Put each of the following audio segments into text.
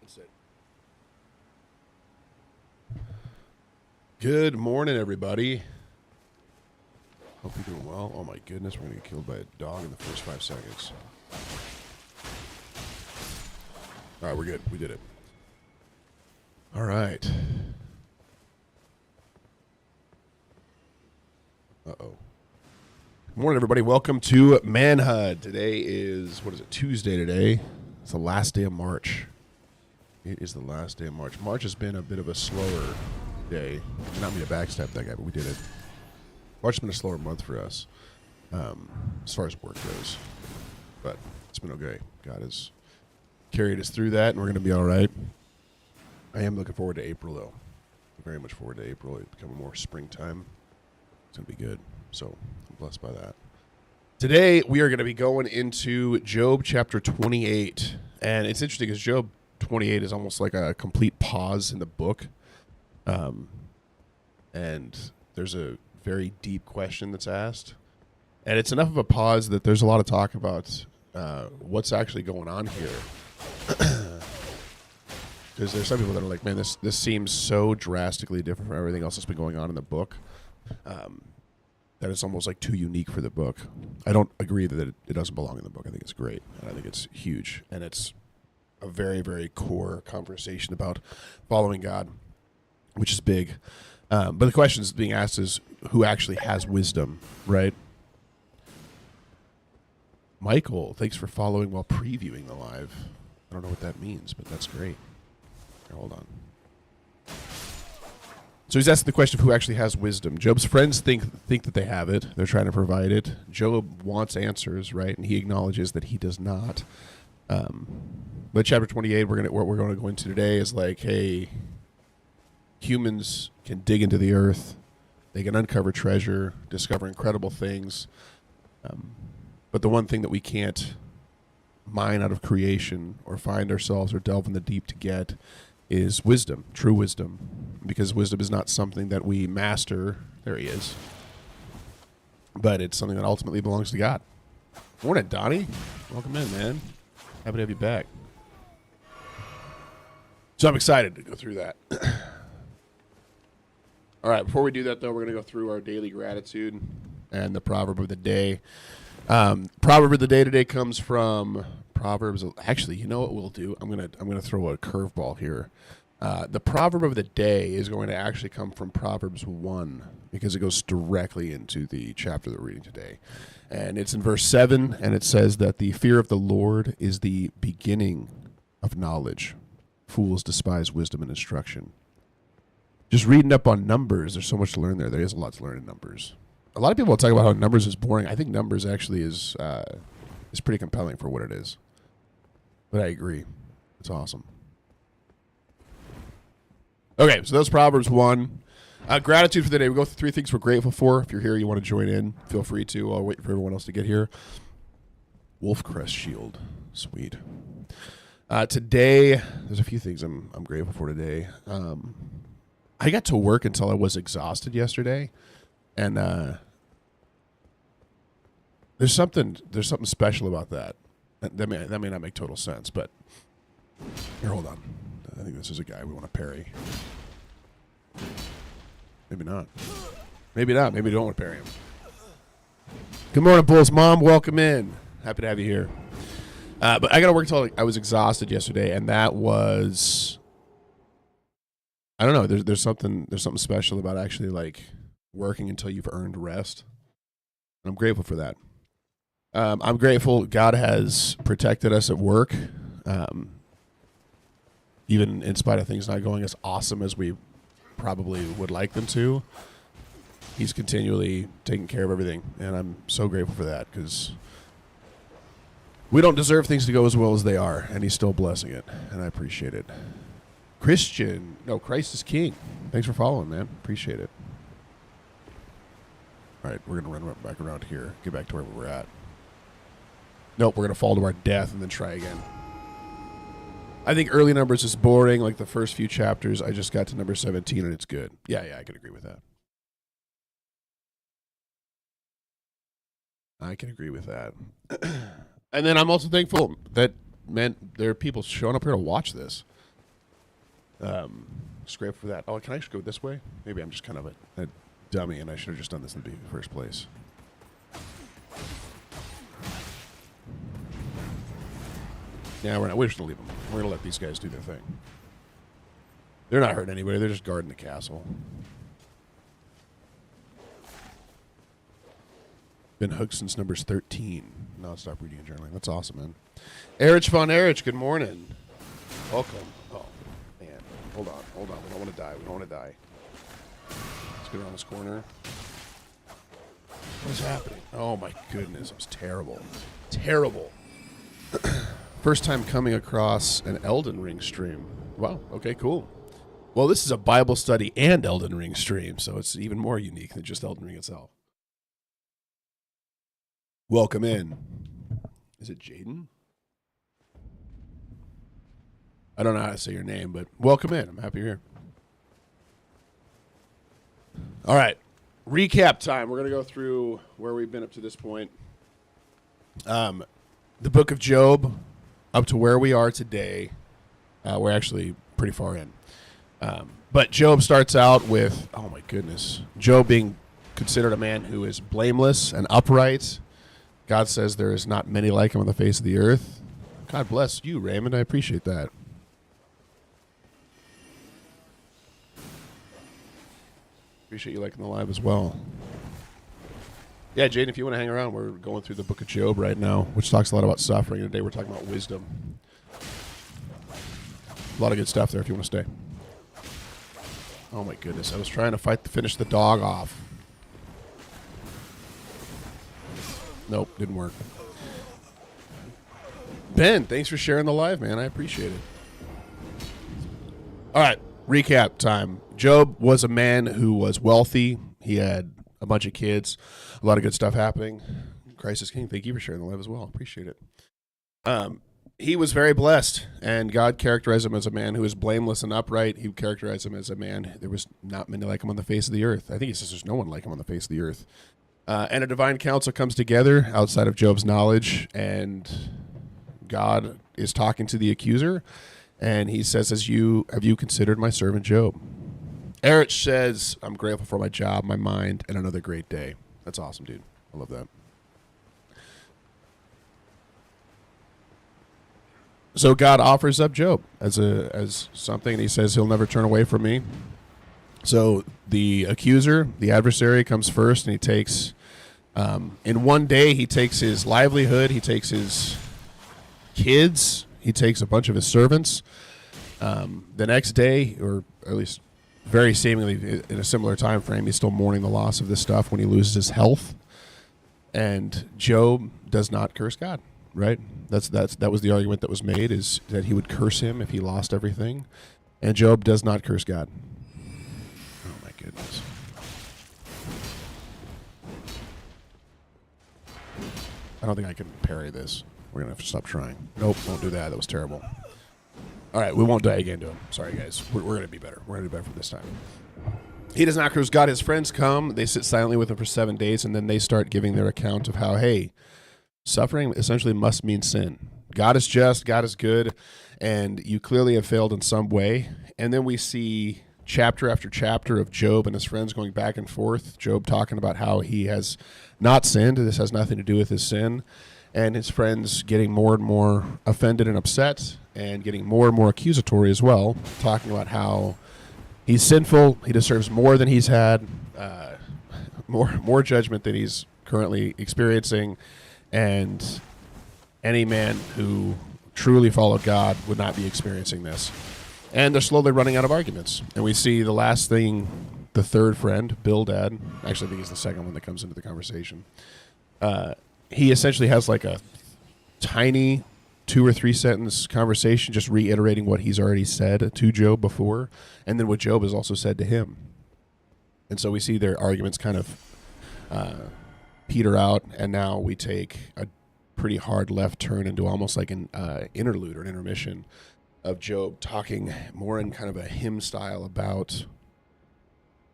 That's it. Good morning, everybody. Hope you're doing well. Oh my goodness, we're gonna get killed by a dog in the first 5 seconds. All right, we're good. We did it. All right. Uh-oh. Good morning, everybody. Welcome to Manhood. Today is, Tuesday today. It's the last day of March. It is the last day of March. March has been a bit of a slower day. Not me to backstab that guy, but we did it. March has been a slower month for us, as far as work goes. But it's been okay. God has carried us through that, and we're going to be all right. I am looking forward to April, though. Very much forward to April. It's becoming more springtime. It's going to be good. So I'm blessed by that. Today, we are going to be going into Job chapter 28. And it's interesting because Job 28 is almost like a complete pause in the book. And there's a very deep question that's asked. And it's enough of a pause that there's a lot of talk about what's actually going on here. Because there's some people that are like, man, this seems so drastically different from everything else that's been going on in the book. That it's almost like too unique for the book. I don't agree that it doesn't belong in the book. I think it's great. And I think it's huge. And it's a very, very core conversation about following God, which is big. But the question is being asked is who actually has wisdom, right? Michael, thanks for following while previewing the live. I don't know what that means, but that's great. Here, hold on. So he's asking the question of who actually has wisdom. Job's friends think that they have it. They're trying to provide it. Job wants answers, right? And he acknowledges that he does not. But chapter 28, what we're going to go into today is like, hey, humans can dig into the earth. They can uncover treasure, discover incredible things. But the one thing that we can't mine out of creation or find ourselves or delve in the deep to get is wisdom, true wisdom. Because wisdom is not something that we master. There he is. But it's something that ultimately belongs to God. Morning, Donnie. Welcome in, man. Happy to have you back. So I'm excited to go through that. All right, before we do that, though, we're going to go through our daily gratitude and the proverb of the day. Proverb of the day today comes from Proverbs. Actually, you know what we'll do? I'm gonna throw a curveball here. The proverb of the day is going to actually come from Proverbs 1 because it goes directly into the chapter that we're reading today. And it's in verse 7, and it says that the fear of the Lord is the beginning of knowledge. Fools despise wisdom and instruction. Just reading up on numbers, there's so much to learn there. There is a lot to learn in numbers. A lot of people talk about how numbers is boring. I think numbers actually is pretty compelling for what it is. But I agree. It's awesome. Okay, so that's Proverbs 1. Gratitude for the day. We go through 3 things we're grateful for. If you're here, you want to join in, feel free to. I'll wait for everyone else to get here. Wolf Crest Shield. Sweet. Today, there's a few things I'm grateful for today. I got to work until I was exhausted yesterday. And there's something special about that. That may not make total sense, but here, hold on. I think this is a guy we want to parry. Maybe not. Maybe not. Maybe we don't want to parry him. Good morning, Bulls Mom. Welcome in. Happy to have you here. But I got to work until I was exhausted yesterday, and that was, I don't know. There's something special about actually like working until you've earned rest. And I'm grateful for that. I'm grateful God has protected us at work, even in spite of things not going as awesome as we probably would like them to. He's continually taking care of everything, and I'm so grateful for that because we don't deserve things to go as well as they are, and he's still blessing it, and I appreciate it. Christ is King. Thanks for following, man. Appreciate it. All right, we're going to run back around here, get back to where we were at. Nope, we're going to fall to our death and then try again. I think early numbers is boring, like the first few chapters. I just got to number 17 and it's good. Yeah, I can agree with that. I can agree with that. And then I'm also thankful that, man, there are people showing up here to watch this. Scrape for that. Oh, can I just go this way? Maybe I'm just kind of a dummy, and I should have just done this in the first place. Yeah, we're just going to leave them. We're going to let these guys do their thing. They're not hurting anybody. They're just guarding the castle. Been hooked since numbers 13. Non-stop reading and journaling. That's awesome, man. Erich von Erich, good morning. Welcome. Oh, man. Hold on. We don't want to die. Let's get around this corner. What is happening? Oh, my goodness. It was terrible. Terrible. First time coming across an Elden Ring stream. Wow. Okay, cool. Well, this is a Bible study and Elden Ring stream, so it's even more unique than just Elden Ring itself. Welcome in. Is it Jaden? I don't know how to say your name, but welcome in. I'm happy you're here. All right. Recap time. We're going to go through where we've been up to this point. The book of Job, up to where we are today. We're actually pretty far in. But Job starts out with, oh my goodness, Job being considered a man who is blameless and upright. God says there is not many like him on the face of the earth. God bless you, Raymond. I appreciate that. Appreciate you liking the live as well. Yeah, Jaden, if you want to hang around, we're going through the book of Job right now, which talks a lot about suffering. Today we're talking about wisdom. A lot of good stuff there if you want to stay. Oh my goodness, I was trying to finish the dog off. Nope, didn't work. Ben, thanks for sharing the live, man. I appreciate it. All right, recap time. Job was a man who was wealthy. He had a bunch of kids. A lot of good stuff happening. Christ is King. Thank you for sharing the live as well. Appreciate it. He was very blessed, and God characterized him as a man who was blameless and upright. He characterized him as a man, there was not many like him on the face of the earth. I think he says there's no one like him on the face of the earth. And a divine council comes together outside of Job's knowledge, and God is talking to the accuser, and he says, have you considered my servant Job? Erich says, I'm grateful for my job, my mind, and another great day. That's awesome, dude. I love that. So God offers up Job as something, and he says he'll never turn away from me. So the accuser, the adversary, comes first, and he takes, in one day, he takes his livelihood, he takes his kids, he takes a bunch of his servants. The next day, or at least very seemingly in a similar time frame, he's still mourning the loss of this stuff when he loses his health. And Job does not curse God, right? That was the argument that was made, is that he would curse him if he lost everything. And Job does not curse God. Oh my goodness. I don't think I can parry this. We're going to have to stop trying. Nope, won't do that. That was terrible. All right, we won't die again to him. Sorry, guys. We're going to be better. We're going to do better for this time. He does not curse God. His friends come. They sit silently with him for 7 days, and then they start giving their account of how, hey, suffering essentially must mean sin. God is just, God is good, and you clearly have failed in some way. And then we see chapter after chapter of Job and his friends going back and forth. Job talking about how he has not sinned. This has nothing to do with his sin. And his friends getting more and more offended and upset, and getting more and more accusatory as well, talking about how he's sinful, he deserves more than he's had, more judgment than he's currently experiencing, and any man who truly followed God would not be experiencing this. And they're slowly running out of arguments. And we see the last thing, the third friend, Bildad, actually I think he's the second one that comes into the conversation, he essentially has like a tiny 2 or 3 sentence conversation just reiterating what he's already said to Job before, and then what Job has also said to him. And so we see their arguments kind of peter out, and now we take a pretty hard left turn into almost like an interlude or an intermission of Job talking more in kind of a hymn style about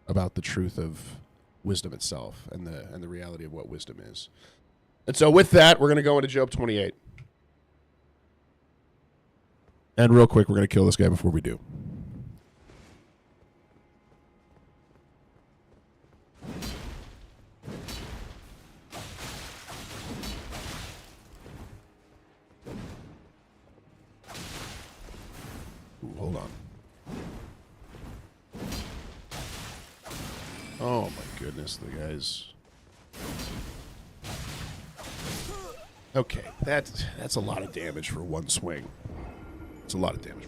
the truth of wisdom itself and the reality of what wisdom is. And so with that, we're going to go into Job 28. And real quick, we're going to kill this guy before we do. hold on. Oh my goodness, the guys. Okay, that's a lot of damage for one swing. It's a lot of damage.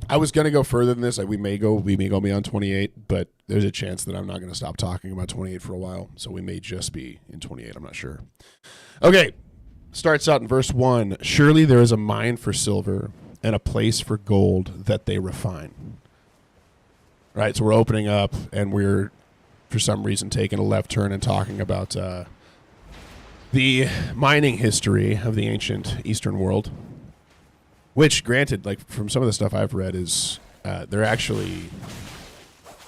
I was gonna go further than this. Like we may go beyond 28, but there's a chance that I'm not gonna stop talking about 28 for a while. So we may just be in 28. I'm not sure. Okay, starts out in verse 1. Surely there is a mine for silver and a place for gold that they refine. Right, so we're opening up and we're, for some reason, taking a left turn and talking about the mining history of the ancient Eastern world. Which, granted, like from some of the stuff I've read, is they're actually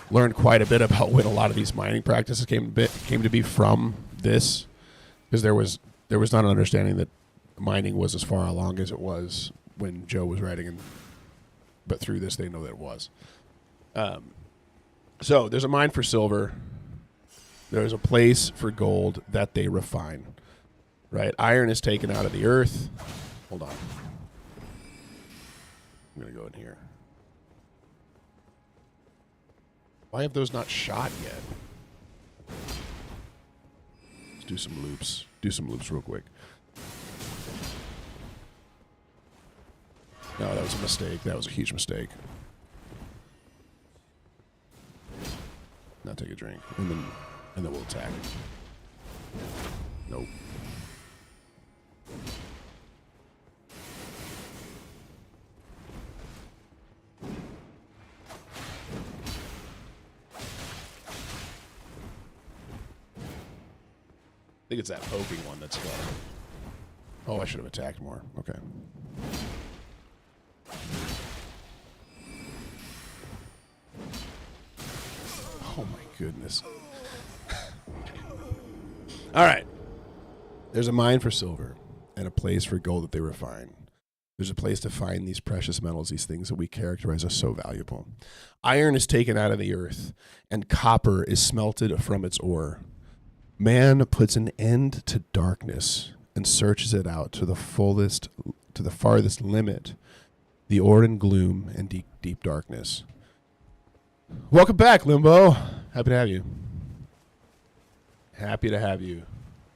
learned quite a bit about when a lot of these mining practices came to be from this, because there was not an understanding that mining was as far along as it was when Joe was writing, but through this they know that it was. So there's a mine for silver. There's a place for gold that they refine. Right? Iron is taken out of the earth. Hold on. I'm going to go in here. Why have those not shot yet? Let's do some loops. Do some loops real quick. No, that was a mistake. That was a huge mistake. Now take a drink, and then we'll attack. Nope. I think it's that poking one that's got. Oh, I should have attacked more. Okay. Oh my goodness. All right. There's a mine for silver and a place for gold that they refine. There's a place to find these precious metals, these things that we characterize as so valuable. Iron is taken out of the earth, and copper is smelted from its ore. Man puts an end to darkness and searches it out to the farthest limit, the ore in gloom and deep darkness. Welcome back, Limbo. Happy to have you. Happy to have you.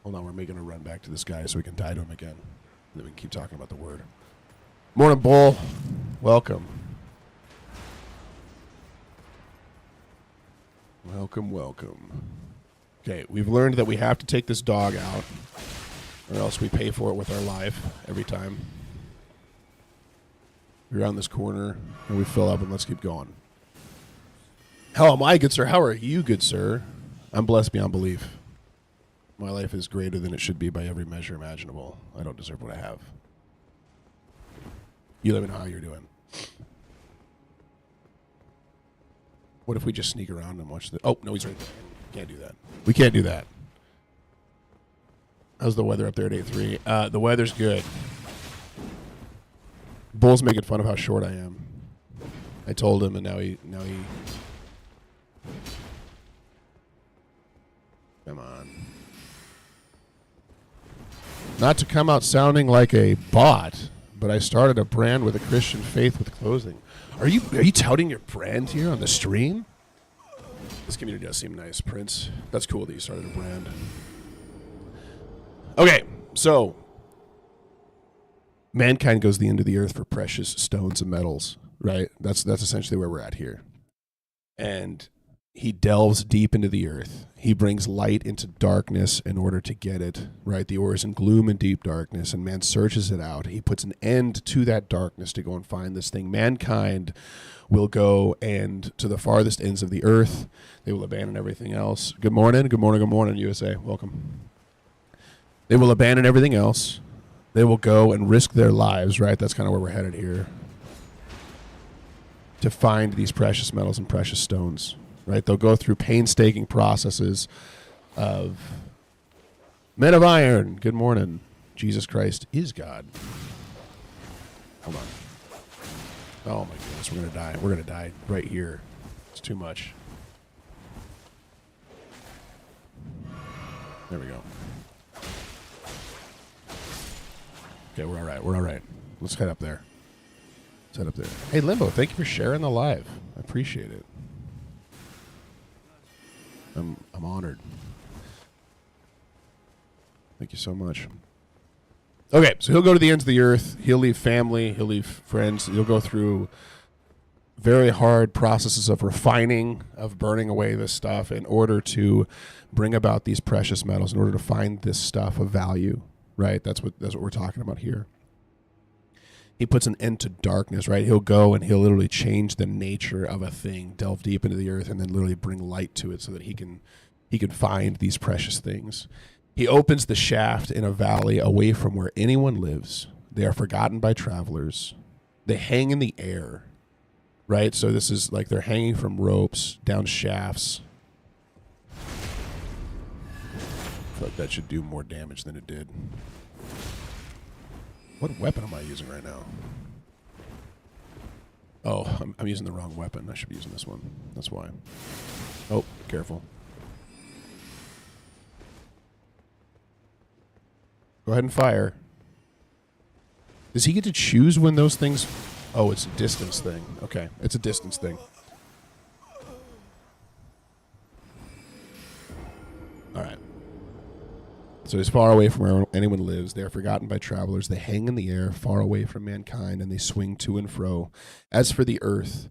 Hold on, we're making a run back to this guy so we can die to him again. And then we can keep talking about the word. Morning, Bull. Welcome. Welcome. Okay, we've learned that we have to take this dog out, or else we pay for it with our life every time. We're around this corner, and we fill up, and let's keep going. How am I, good sir? How are you, good sir? I'm blessed beyond belief. My life is greater than it should be by every measure imaginable. I don't deserve what I have. You let me know how you're doing. What if we just sneak around and watch the... Oh, no, he's right there. Can't do that. We can't do that. How's the weather up there at 8-3? The weather's good. Bull's making fun of how short I am. I told him, and now he... Come on. Not to come out sounding like a bot, but I started a brand with a Christian faith with clothing. Are you touting your brand here on the stream? This community does seem nice, Prince. That's cool that you started a brand. Okay, so mankind goes to the end of the earth for precious stones and metals, right? That's essentially where we're at here. And he delves deep into the earth. He brings light into darkness in order to get it, right? The ore is in gloom and deep darkness, and man searches it out. He puts an end to that darkness to go and find this thing. Mankind will go and to the farthest ends of the earth. They will abandon everything else. Good morning, USA. Welcome. They will abandon everything else. They will go and risk their lives, right? That's kind of where we're headed here. To find these precious metals and precious stones. Right, they'll go through painstaking processes of men of iron. Good morning. Jesus Christ is God. Hold on. Oh my goodness, we're gonna die. We're gonna die right here. It's too much. There we go. Okay, we're all right. We're all right. Let's head up there. Let's head up there. Hey, Limbo, thank you for sharing the live. I appreciate it. I'm honored. Thank you so much. Okay, so he'll go to the ends of the earth. He'll leave family. He'll leave friends. He'll go through very hard processes of refining, of burning away this stuff in order to bring about these precious metals, in order to find this stuff of value, right? That's what we're talking about here. He puts an end to darkness, right? He'll go and he'll literally change the nature of a thing, delve deep into the earth, and then literally bring light to it so that he can find these precious things. He opens the shaft in a valley away from where anyone lives. They are forgotten by travelers. They hang in the air, right? So this is like they're hanging from ropes down shafts. I feel like that should do more damage than it did. What weapon am I using right now? Oh, I'm using the wrong weapon. I should be using this one. That's why. Oh, careful. Go ahead and fire. Does he get to choose when those things... Oh, it's a distance thing. Okay, it's a distance thing. All right. So he's far away from where anyone lives. They are forgotten by travelers. They hang in the air, far away from mankind, and they swing to and fro. As for the earth,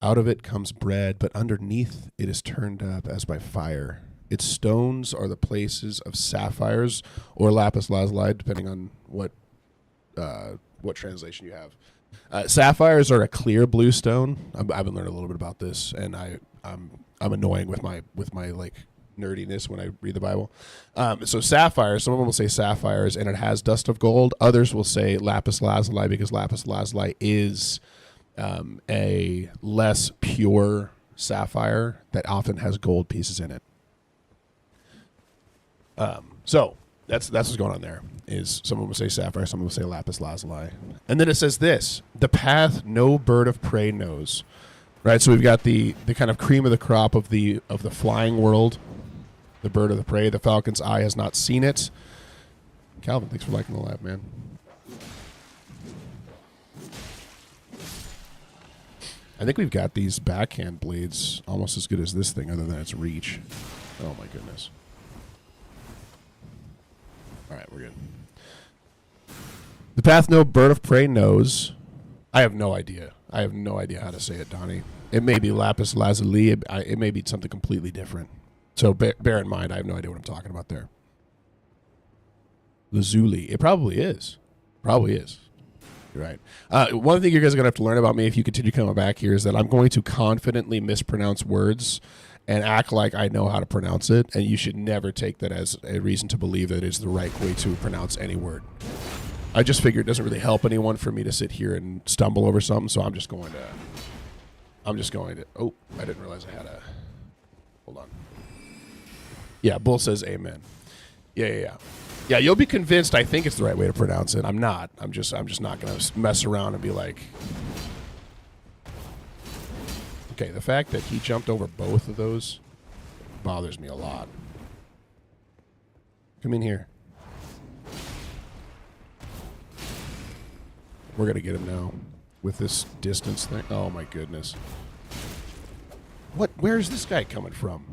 out of it comes bread, but underneath it is turned up as by fire. Its stones are the places of sapphires or lapis lazuli, depending on what translation you have. Sapphires are a clear blue stone. I've been learning a little bit about this, and I'm annoying with my like nerdiness when I read the Bible. So sapphires, some of them will say sapphires, and it has dust of gold. Others will say lapis lazuli because lapis lazuli is a less pure sapphire that often has gold pieces in it. So that's what's going on there. Is someone will say sapphire, someone will say lapis lazuli, and then it says this: the path no bird of prey knows. Right. So we've got the kind of cream of the crop of the flying world, the bird of the prey. The falcon's eye has not seen it. Calvin, thanks for liking the live, man. I think we've got these backhand blades almost as good as this thing, other than its reach. Oh my goodness. All right, we're good. The path no bird of prey knows. I have no idea. I have no idea how to say it, Donnie. It may be lapis lazuli. It may be something completely different. So bear in mind, I have no idea what I'm talking about there. Lazuli. It probably is. Probably is. You're right. One thing you guys are going to have to learn about me if you continue coming back here is that I'm going to confidently mispronounce words and act like I know how to pronounce it, and you should never take that as a reason to believe that it's the right way to pronounce any word. I just figure it doesn't really help anyone for me to sit here and stumble over something, so I'm just going to, oh, I didn't realize I had a, hold on. Yeah, Bull says amen. Yeah, you'll be convinced I think it's the right way to pronounce it. I'm not. I'm just not going to mess around and be like, okay, the fact that he jumped over both of those bothers me a lot. Come in here. We're going to get him now with this distance thing. Oh, my goodness. What? Where's this guy coming from?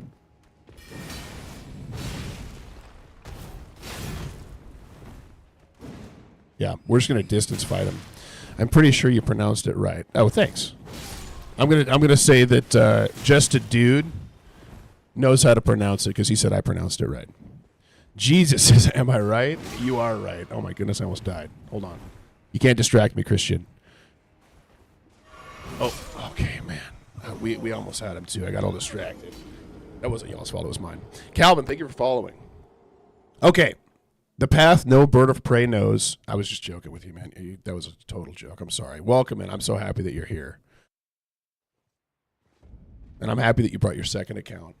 Yeah, we're just going to distance fight him. I'm pretty sure you pronounced it right. Oh, thanks. I'm gonna say that Just a Dude knows how to pronounce it because he said I pronounced it right. Jesus says, am I right? You are right. Oh my goodness, I almost died. Hold on. You can't distract me, Christian. Oh, okay, man. We almost had him too. I got all distracted. That wasn't y'all's fault. It was mine. Calvin, thank you for following. Okay. The path no bird of prey knows. I was just joking with you, man. That was a total joke. I'm sorry. Welcome in. I'm so happy that you're here. And I'm happy that you brought your second account.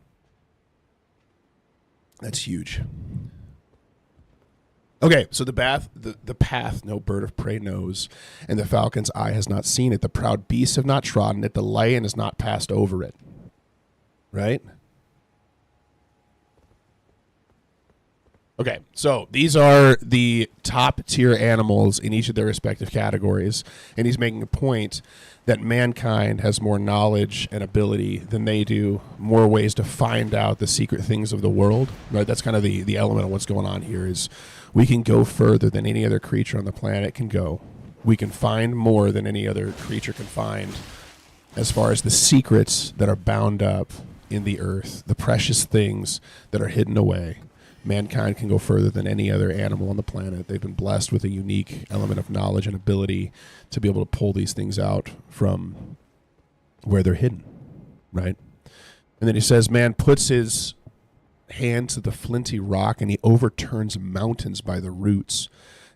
That's huge. Okay, so the path no bird of prey knows, and the falcon's eye has not seen it. The proud beasts have not trodden it. The lion has not passed over it. Right? Okay, so these are the top tier animals in each of their respective categories, and he's making a point that mankind has more knowledge and ability than they do, more ways to find out the secret things of the world. Right, that's kind of the element of what's going on here. Is we can go further than any other creature on the planet can go. We can find more than any other creature can find, as far as the secrets that are bound up in the earth, the precious things that are hidden away. Mankind can go further than any other animal on the planet. They've been blessed with a unique element of knowledge and ability to be able to pull these things out from where they're hidden, right? And then he says, man puts his hand to the flinty rock and he overturns mountains by the roots.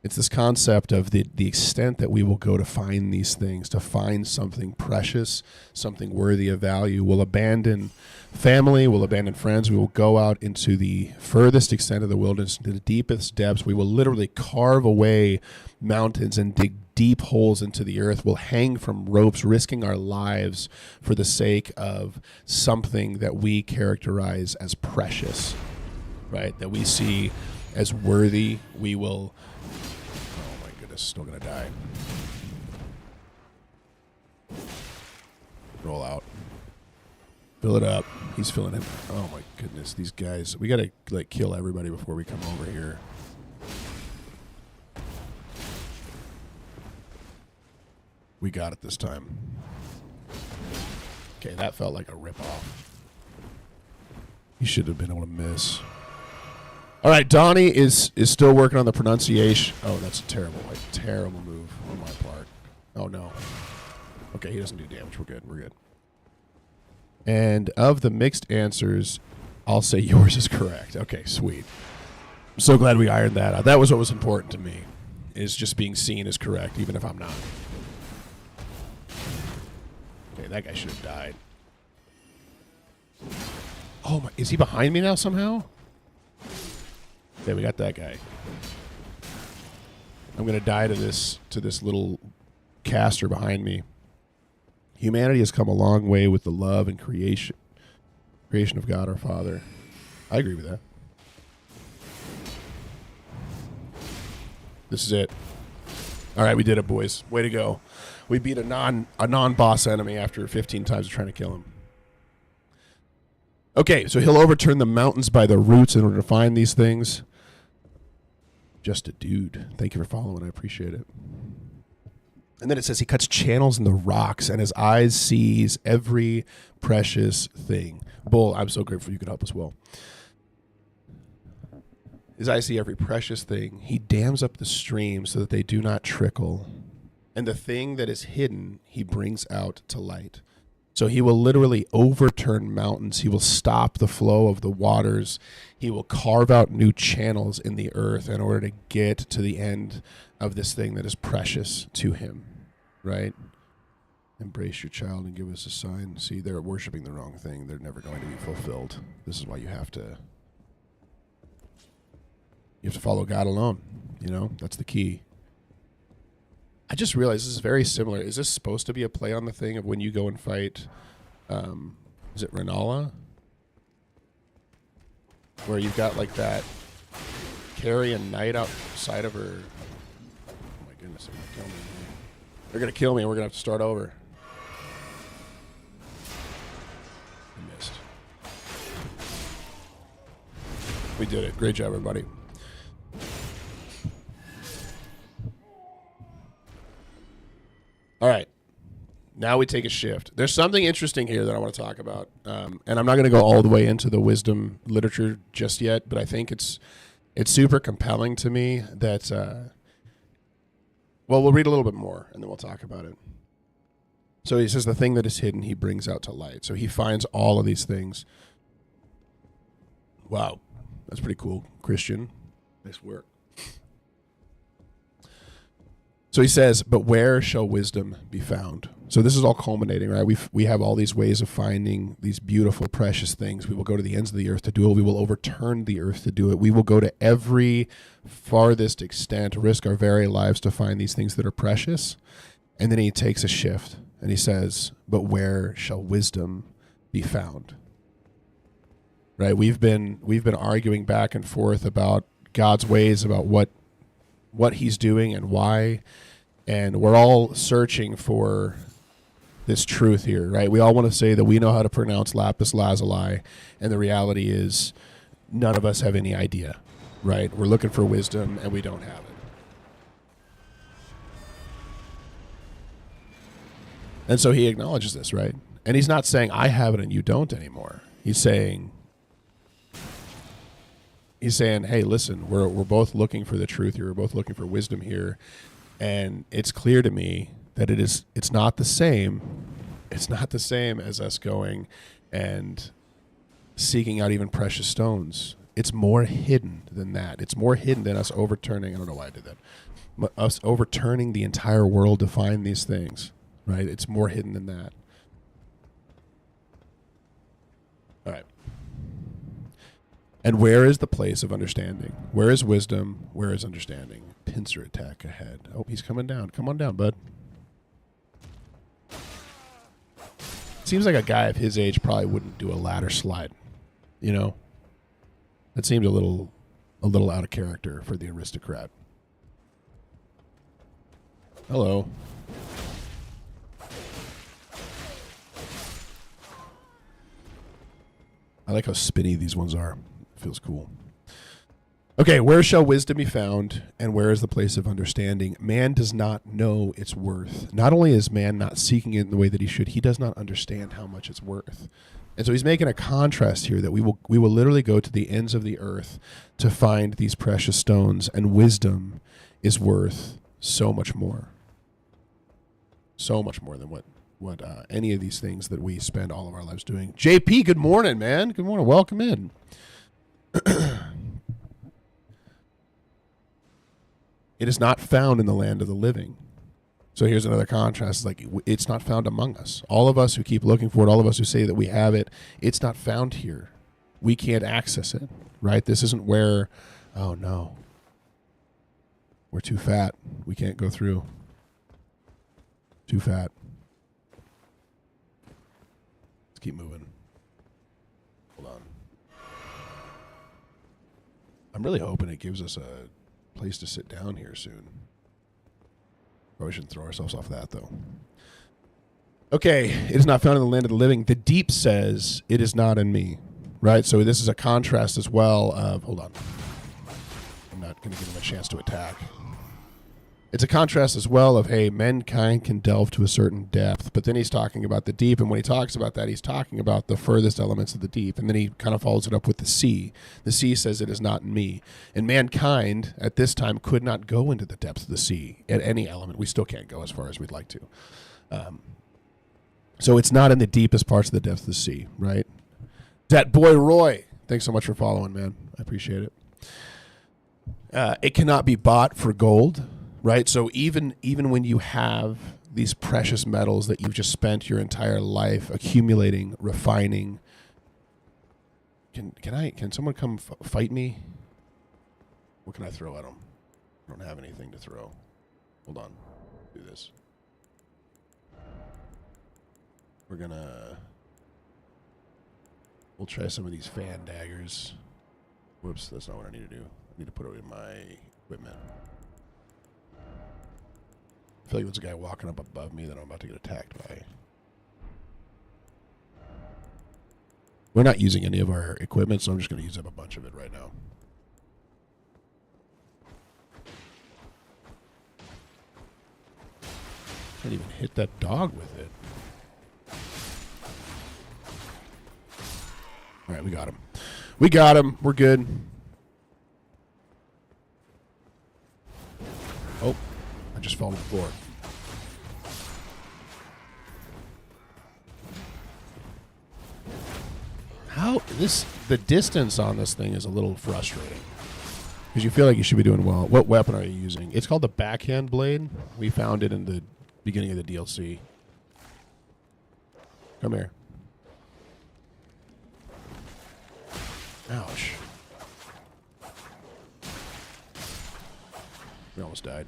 It's this concept of the extent that we will go to find these things, to find something precious, something worthy of value. We'll abandon family, we'll abandon friends, we will go out into the furthest extent of the wilderness, into the deepest depths. We will literally carve away mountains and dig deep holes into the earth. We'll hang from ropes, risking our lives for the sake of something that we characterize as precious, right? That we see as worthy. We will... Still gonna die. Roll out. Fill it up. He's filling it. Oh my goodness, these guys. We gotta like kill everybody before we come over here. We got it this time. Okay, that felt like a ripoff. He should have been able to miss. All right, Donnie is still working on the pronunciation. Oh, that's a terrible move on my part. Oh, no. Okay, he doesn't do damage. We're good. And of the mixed answers, I'll say yours is correct. Okay, sweet. I'm so glad we ironed that out. That was what was important to me, is just being seen as correct, even if I'm not. Okay, that guy should have died. Oh, my. Is he behind me now somehow? Okay, we got that guy. I'm gonna die to this little caster behind me. Humanity has come a long way with the love and creation of God our Father. I agree with that. This is it. All right, we did it, boys. Way to go. We beat a non-boss enemy after 15 times of trying to kill him. Okay, so he'll overturn the mountains by the roots in order to find these things. Just a dude. Thank you for following. I appreciate it. And then it says he cuts channels in the rocks and his eyes sees every precious thing. Bull, I'm so grateful you could help as well. His eyes see every precious thing. He dams up the streams so that they do not trickle. And the thing that is hidden, he brings out to light. So he will literally overturn mountains. He will stop the flow of the waters. He will carve out new channels in the earth in order to get to the end of this thing that is precious to him, right? Embrace your child and give us a sign. See, they're worshiping the wrong thing. They're never going to be fulfilled. This is why you have to follow God alone. You know, that's the key. I just realized this is very similar. Is this supposed to be a play on the thing of when you go and fight, is it Renala? Where you've got like that carrion knight outside of her. Oh my goodness, they're going to kill me. They're going to kill me and we're going to have to start over. I missed. We did it. Great job, everybody. All right, now we take a shift. There's something interesting here that I want to talk about, and I'm not going to go all the way into the wisdom literature just yet, but I think it's super compelling to me that, well, we'll read a little bit more, and then we'll talk about it. So he says the thing that is hidden, he brings out to light. So he finds all of these things. Wow, that's pretty cool, Christian. Nice work. So he says, but where shall wisdom be found? So this is all culminating, right? We have all these ways of finding these beautiful, precious things. We will go to the ends of the earth to do it. We will overturn the earth to do it. We will go to every farthest extent, risk our very lives to find these things that are precious. And then he takes a shift and he says, but where shall wisdom be found? Right? We've been arguing back and forth about God's ways, about what he's doing and why. And we're all searching for this truth here, right? We all want to say that we know how to pronounce lapis lazuli, and the reality is none of us have any idea, right? We're looking for wisdom, and we don't have it. And so he acknowledges this, right? And he's not saying, I have it and you don't anymore. He's saying, hey, listen, we're both looking for the truth here. We're both looking for wisdom here. And it's clear to me that it's not the same. It's not the same as us going and seeking out even precious stones. It's more hidden than that. It's more hidden than us overturning. I don't know why I did that. But us overturning the entire world to find these things, right? It's more hidden than that. All right. And where is the place of understanding? Where is wisdom? Where is understanding? Pincer attack ahead. Oh, he's coming down. Come on down, bud. Seems like a guy of his age probably wouldn't do a ladder slide. You know? That seemed a little out of character for the aristocrat. Hello. I like how spinny these ones are. Feels cool. Okay, where shall wisdom be found, and where is the place of understanding? Man does not know its worth. Not only is man not seeking it in the way that he should, he does not understand how much it's worth. And so he's making a contrast here that we will literally go to the ends of the earth to find these precious stones, and wisdom is worth so much more. So much more than what any of these things that we spend all of our lives doing. JP, good morning, man. Good morning. Welcome in. It is not found in the land of the living. So here's another contrast. It's like, it's not found among us. All of us who keep looking for it, all of us who say that we have it, it's not found here. We can't access it, right? This isn't where, oh no, we're too fat. We can't go through. Too fat. Let's keep moving. Hold on. I'm really hoping it gives us a place to sit down here soon. Probably shouldn't throw ourselves off that, though. Okay, it is not found in the land of the living. The deep says, it is not in me, right? So this is a contrast as well of, hold on. I'm not going to give him a chance to attack. It's a contrast as well of, hey, mankind can delve to a certain depth, but then he's talking about the deep, and when he talks about that, he's talking about the furthest elements of the deep, and then he kind of follows it up with the sea. The sea says it is not in me, and mankind at this time could not go into the depths of the sea at any element. We still can't go as far as we'd like to. So it's not in the deepest parts of the depths of the sea, right? That boy Roy, thanks so much for following, man. I appreciate it. It cannot be bought for gold. Right, so even when you have these precious metals that you've just spent your entire life accumulating, refining, can someone come fight me? What can I throw at them? I don't have anything to throw. Hold on, do this. We'll try some of these fan daggers. Whoops, that's not what I need to do. I need to put it in my equipment. I feel like there's a guy walking up above me that I'm about to get attacked by. We're not using any of our equipment, so I'm just going to use up a bunch of it right now. Can't even hit that dog with it. All right, we got him. We got him. We're good. Oh. I just fell on the floor. The distance on this thing is a little frustrating because you feel like you should be doing well. What weapon are you using? It's called the backhand blade. We found it in the beginning of the DLC. Come here. Ouch. We almost died.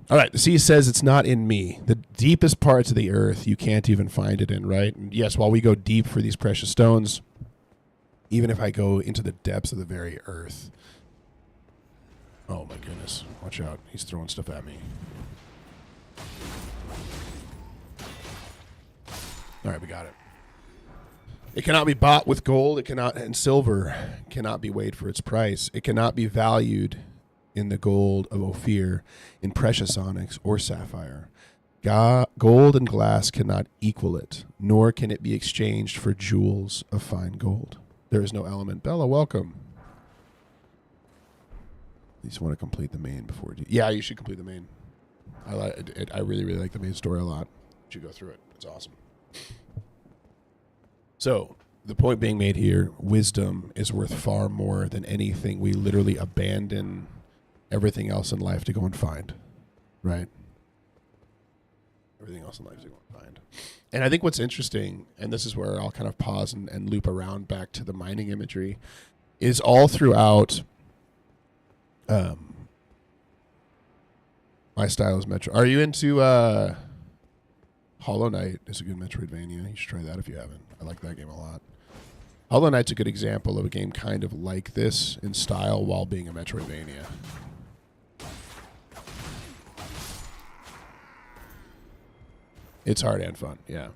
All right, the sea says it's not in me. The deepest parts of the earth, you can't even find it in, right? And yes, while we go deep for these precious stones, even if I go into the depths of the very earth. Oh my goodness. Watch out. He's throwing stuff at me. All right, we got it. It cannot be bought with gold. It cannot, and silver cannot be weighed for its price. It cannot be valued in the gold of Ophir, in precious onyx or sapphire. Gold and glass cannot equal it, nor can it be exchanged for jewels of fine gold. There is no element. Bella, welcome. You just want to complete the main before you... Yeah, you should complete the main. I really, really like the main story a lot. You should go through it. It's awesome. So, the point being made here, wisdom is worth far more than anything we literally abandon everything else in life to go and find. Right? Everything else in life to go and find. And I think what's interesting, and this is where I'll kind of pause and loop around back to the mining imagery, is all throughout my style is Metro. Are you into Hollow Knight is a good Metroidvania. You should try that if you haven't. I like that game a lot. Hollow Knight's a good example of a game kind of like this in style while being a Metroidvania. It's hard and fun, yeah.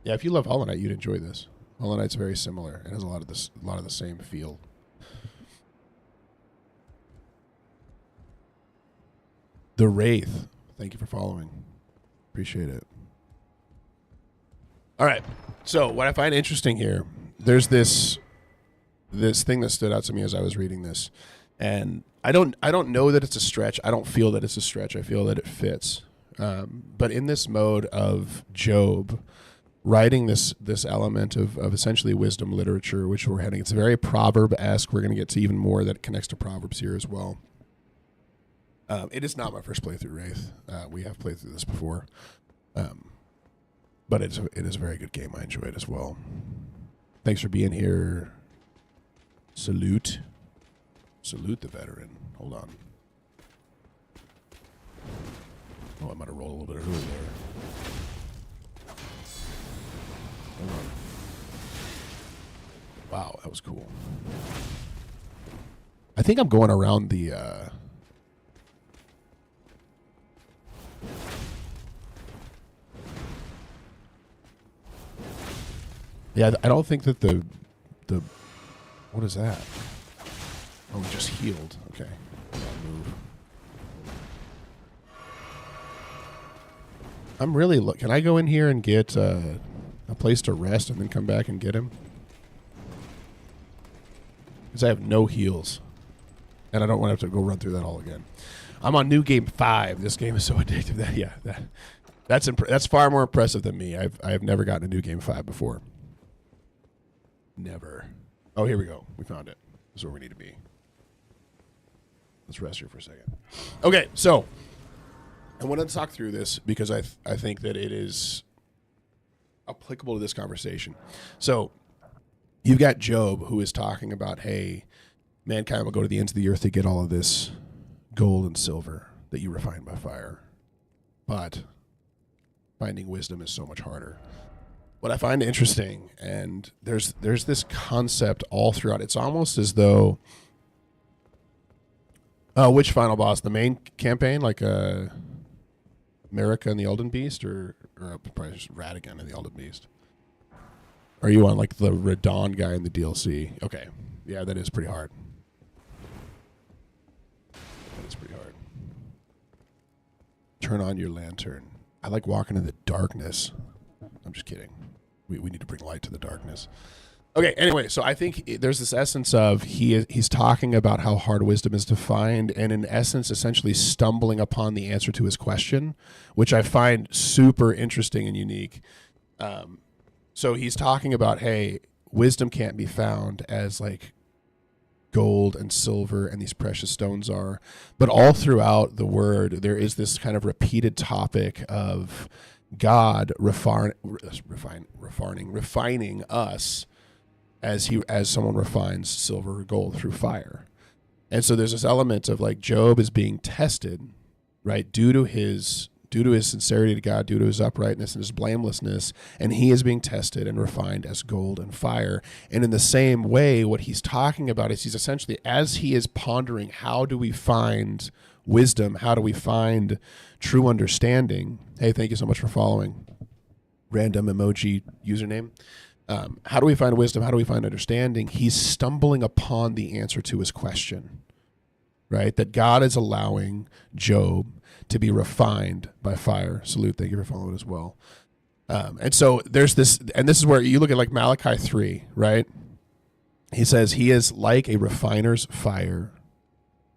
Yeah, if you love Hollow Knight, you'd enjoy this. Hollow Knight's very similar. It has a lot of the same feel. The Wraith. Thank you for following. Appreciate it. All right. So what I find interesting here, there's this thing that stood out to me as I was reading this, and I don't know that it's a stretch. I don't feel that it's a stretch. I feel that it fits. But in this mode of Job writing this element of essentially wisdom literature, which we're heading, it's very proverb-esque. We're going to get to even more that connects to Proverbs here as well. It is not my first playthrough, Wraith. We have played through this before. But it is a very good game. I enjoy it as well. Thanks for being here. Salute. Salute the veteran. Hold on. Oh, I might have rolled a little bit early there. Hold on. Wow, that was cool. I think I'm going around the... Yeah, I don't think that the what is that? Oh, we just healed. Okay. Move. I'm really can I go in here and get a place to rest and then come back and get him? Because I have no heals. And I don't want to have to go run through that all again. I'm on New Game 5. This game is so addictive that that's far more impressive than me. I've never gotten a New Game 5 before. Never. Oh, here we go. We found it. This is where we need to be. Let's rest here for a second. Okay, so I want to talk through this because I think that it is applicable to this conversation. So you've got Job who is talking about, hey, mankind will go to the ends of the earth to get all of this gold and silver that you refine by fire. But finding wisdom is so much harder. What I find interesting, and there's this concept all throughout. It's almost as though, which final boss? The main campaign, like Marika and the Elden Beast, or probably just Radigan and the Elden Beast? Are you on like the Radon guy in the DLC? Okay, yeah, that is pretty hard. That is pretty hard. Turn on your lantern. I like walking in the darkness. I'm just kidding. We need to bring light to the darkness. Okay, anyway, so I think there's this essence of he's talking about how hard wisdom is to find, and in essence, essentially stumbling upon the answer to his question, which I find super interesting and unique. So he's talking about, hey, wisdom can't be found as like gold and silver and these precious stones are, but all throughout the word, there is this kind of repeated topic of God refining us as someone refines silver or gold through fire. And so there's this element of like Job is being tested, right, due to his due to his sincerity to God, due to his uprightness and his blamelessness, and he is being tested and refined as gold and fire. And in the same way, what he's talking about is he's essentially, as he is pondering, how do we find wisdom? How do we find true understanding? Hey, thank you so much for following. Random emoji username. How do we find wisdom? How do we find understanding? He's stumbling upon the answer to his question, right? That God is allowing Job to be refined by fire. Salute. Thank you for following as well. And so there's this, and this is where you look at like Malachi 3, right? He says he is like a refiner's fire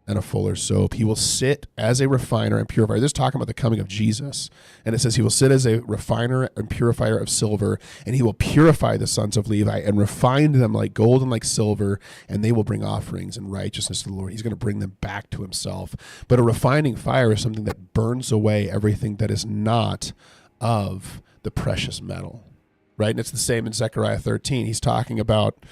and a fuller's soap. He will sit as a refiner and purifier. This is talking about the coming of Jesus. And it says he will sit as a refiner and purifier of silver, and he will purify the sons of Levi and refine them like gold and like silver, and they will bring offerings in righteousness to the Lord. He's going to bring them back to himself. But a refining fire is something that burns away everything that is not of the precious metal, right? And it's the same in Zechariah 13. He's talking about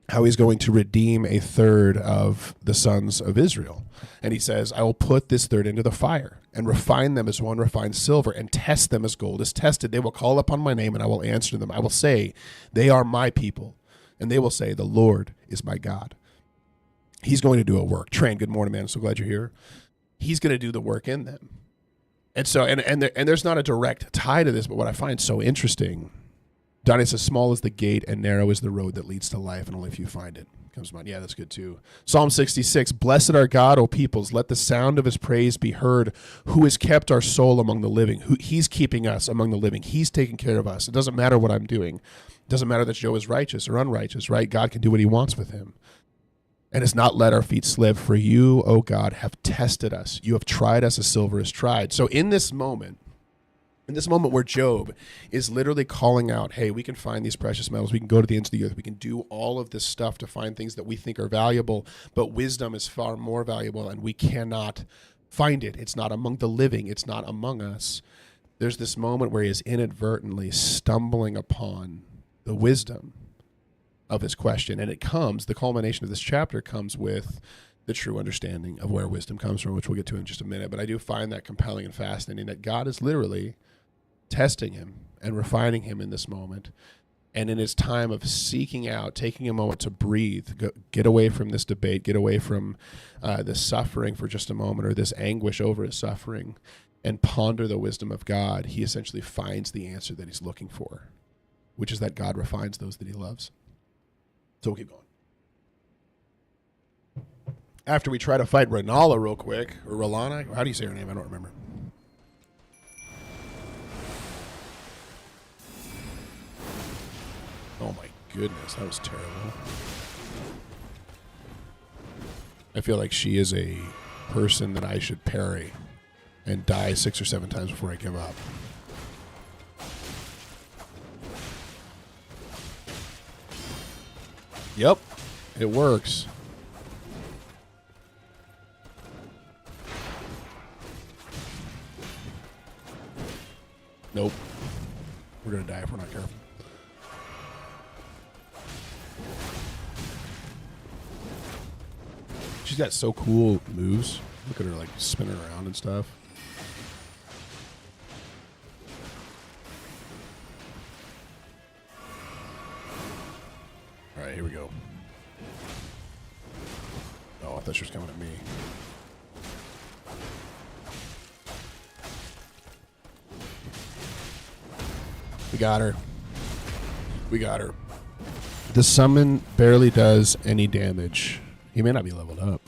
how he's going to redeem a third of the sons of Israel. And he says, I will put this third into the fire and refine them as one refines silver and test them as gold is tested. They will call upon my name and I will answer them. I will say, they are my people. And they will say, the Lord is my God. He's going to do a work. Train, good morning, man. I'm so glad you're here. He's going to do the work in them. And so, and there's not a direct tie to this, but what I find so interesting, Donnie says, small is the gate and narrow is the road that leads to life, and only few find it. Comes to mind. Yeah, that's good too. Psalm 66, blessed are God, O peoples. Let the sound of his praise be heard, who has kept our soul among the living. He's keeping us among the living. He's taking care of us. It doesn't matter what I'm doing. It doesn't matter that Joe is righteous or unrighteous, right? God can do what he wants with him. And has not let our feet slip, for you, O God, have tested us. You have tried us as silver is tried. So in this moment where Job is literally calling out, hey, we can find these precious metals. We can go to the ends of the earth. We can do all of this stuff to find things that we think are valuable, but wisdom is far more valuable, and we cannot find it. It's not among the living. It's not among us. There's this moment where he is inadvertently stumbling upon the wisdom of his question. And it comes, the culmination of this chapter comes with the true understanding of where wisdom comes from, which we'll get to in just a minute. But I do find that compelling and fascinating that God is literally testing him and refining him in this moment. And in his time of seeking out, taking a moment to breathe, get away from this debate, get away from this suffering for just a moment, or this anguish over his suffering, and ponder the wisdom of God, he essentially finds the answer that he's looking for, which is that God refines those that he loves. So we'll keep going. After we try to fight Renala real quick, or Rolana, how do you say her name? I don't remember. Oh my goodness, that was terrible. I feel like she is a person that I should parry and die 6 or 7 times before I give up. Yep, it works. Nope. We're going to die if we're not careful. She's got so cool moves. Look at her like spinning around and stuff. All right, here we go. Oh, I thought she was coming at me. We got her. We got her. The summon barely does any damage. He may not be leveled up.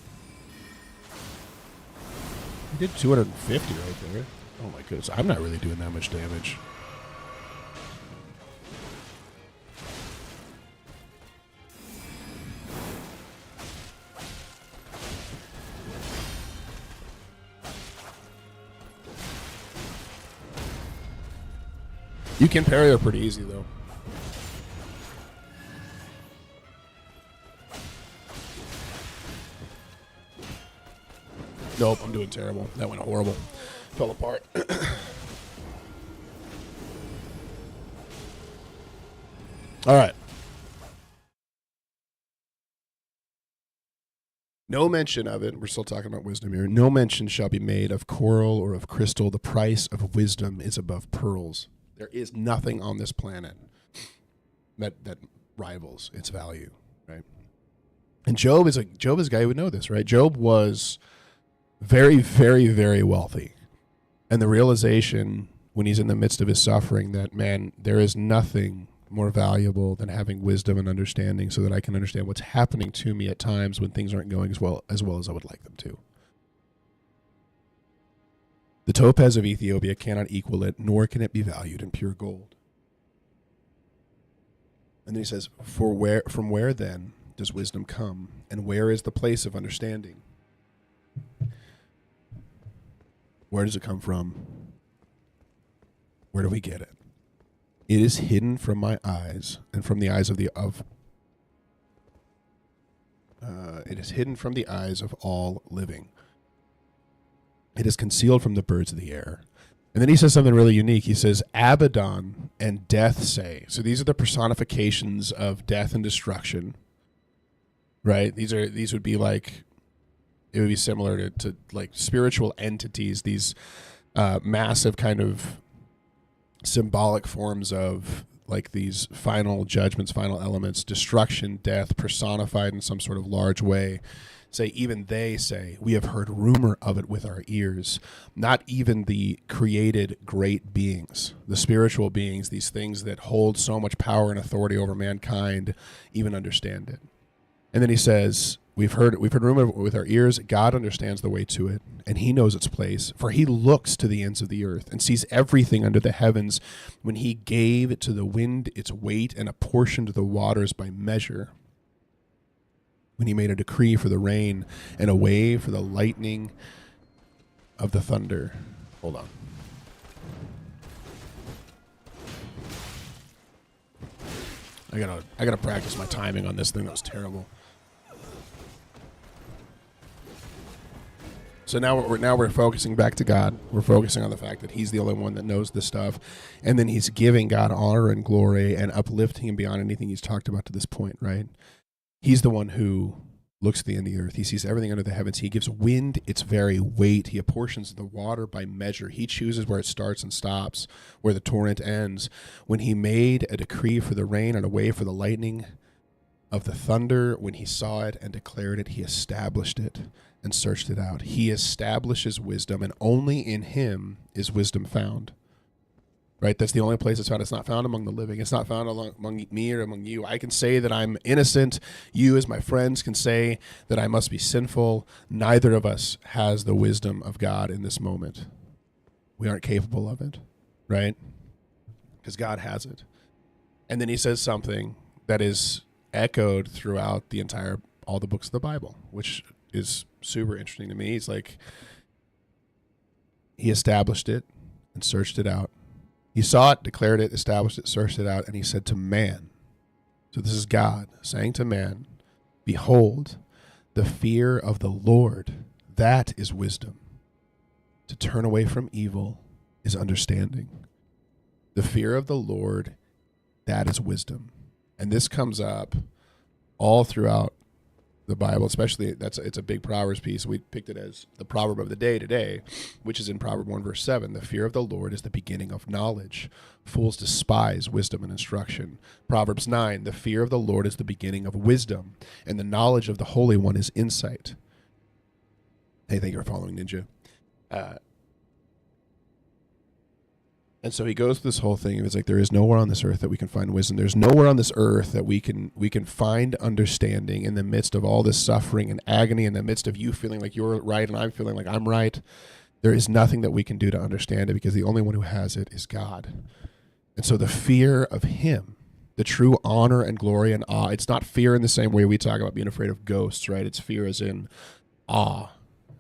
He did 250 right there. Oh my goodness. I'm not really doing that much damage. You can parry her pretty easy, though. Nope, I'm doing terrible. That went horrible. Fell apart. All right. No mention of it. We're still talking about wisdom here. No mention shall be made of coral or of crystal. The price of wisdom is above pearls. There is nothing on this planet that rivals its value, right? And Job is a guy who would know this, right? Job was very, very, very wealthy. And the realization when he's in the midst of his suffering that, man, there is nothing more valuable than having wisdom and understanding so that I can understand what's happening to me at times when things aren't going as well as I would like them to. The topaz of Ethiopia cannot equal it, nor can it be valued in pure gold. And then he says, from where then does wisdom come, and where is the place of understanding? Where does it come from? Where do we get it? It is hidden from my eyes and from the eyes of it is hidden from the eyes of all living. It is concealed from the birds of the air. And then he says something really unique. He says, Abaddon and death say. So these are the personifications of death and destruction, right? These would be like, it would be similar to like spiritual entities, these massive kind of symbolic forms of like these final judgments, final elements, destruction, death, personified in some sort of large way. Even they say, we have heard rumor of it with our ears. Not even the created great beings, the spiritual beings, these things that hold so much power and authority over mankind, even understand it. And then he says, we've heard rumor of it with our ears. God understands the way to it, and he knows its place. For he looks to the ends of the earth and sees everything under the heavens. When he gave to the wind its weight and apportioned the waters by measure. When he made a decree for the rain and a way for the lightning of the thunder. Hold on. I gotta practice my timing on this thing. That was terrible. So now we're focusing back to God. We're focusing on the fact that he's the only one that knows this stuff. And then he's giving God honor and glory and uplifting him beyond anything he's talked about to this point, right? He's the one who looks at the end of the earth. He sees everything under the heavens. He gives wind its very weight. He apportions the water by measure. He chooses where it starts and stops, where the torrent ends. When he made a decree for the rain and a way for the lightning of the thunder, when he saw it and declared it, he established it and searched it out. He establishes wisdom, and only in him is wisdom found. Right? That's the only place it's found. It's not found among the living. It's not found among me or among you. I can say that I'm innocent. You, as my friends, can say that I must be sinful. Neither of us has the wisdom of God in this moment. We aren't capable of it, right? Because God has it. And then he says something that is echoed throughout all the books of the Bible, which is super interesting to me. He's like, he established it and searched it out. He saw it, declared it, established it, searched it out, and he said to man, so this is God saying to man, behold, the fear of the Lord, that is wisdom. To turn away from evil is understanding. The fear of the Lord, that is wisdom. And this comes up all throughout the Bible, especially it's a big Proverbs piece. We picked it as the proverb of the day today, which is in Proverb 1 verse 7. The fear of the Lord is the beginning of knowledge. Fools despise wisdom and instruction. Proverbs 9, the fear of the Lord is the beginning of wisdom, and the knowledge of the Holy One is insight. Hey, thank you for following, Ninja. And so he goes through this whole thing. It's like, there is nowhere on this earth that we can find wisdom. There's nowhere on this earth that we can find understanding in the midst of all this suffering and agony, in the midst of you feeling like you're right and I'm feeling like I'm right. There is nothing that we can do to understand it, because the only one who has it is God. And so the fear of him, the true honor and glory and awe, it's not fear in the same way we talk about being afraid of ghosts, right? It's fear as in awe.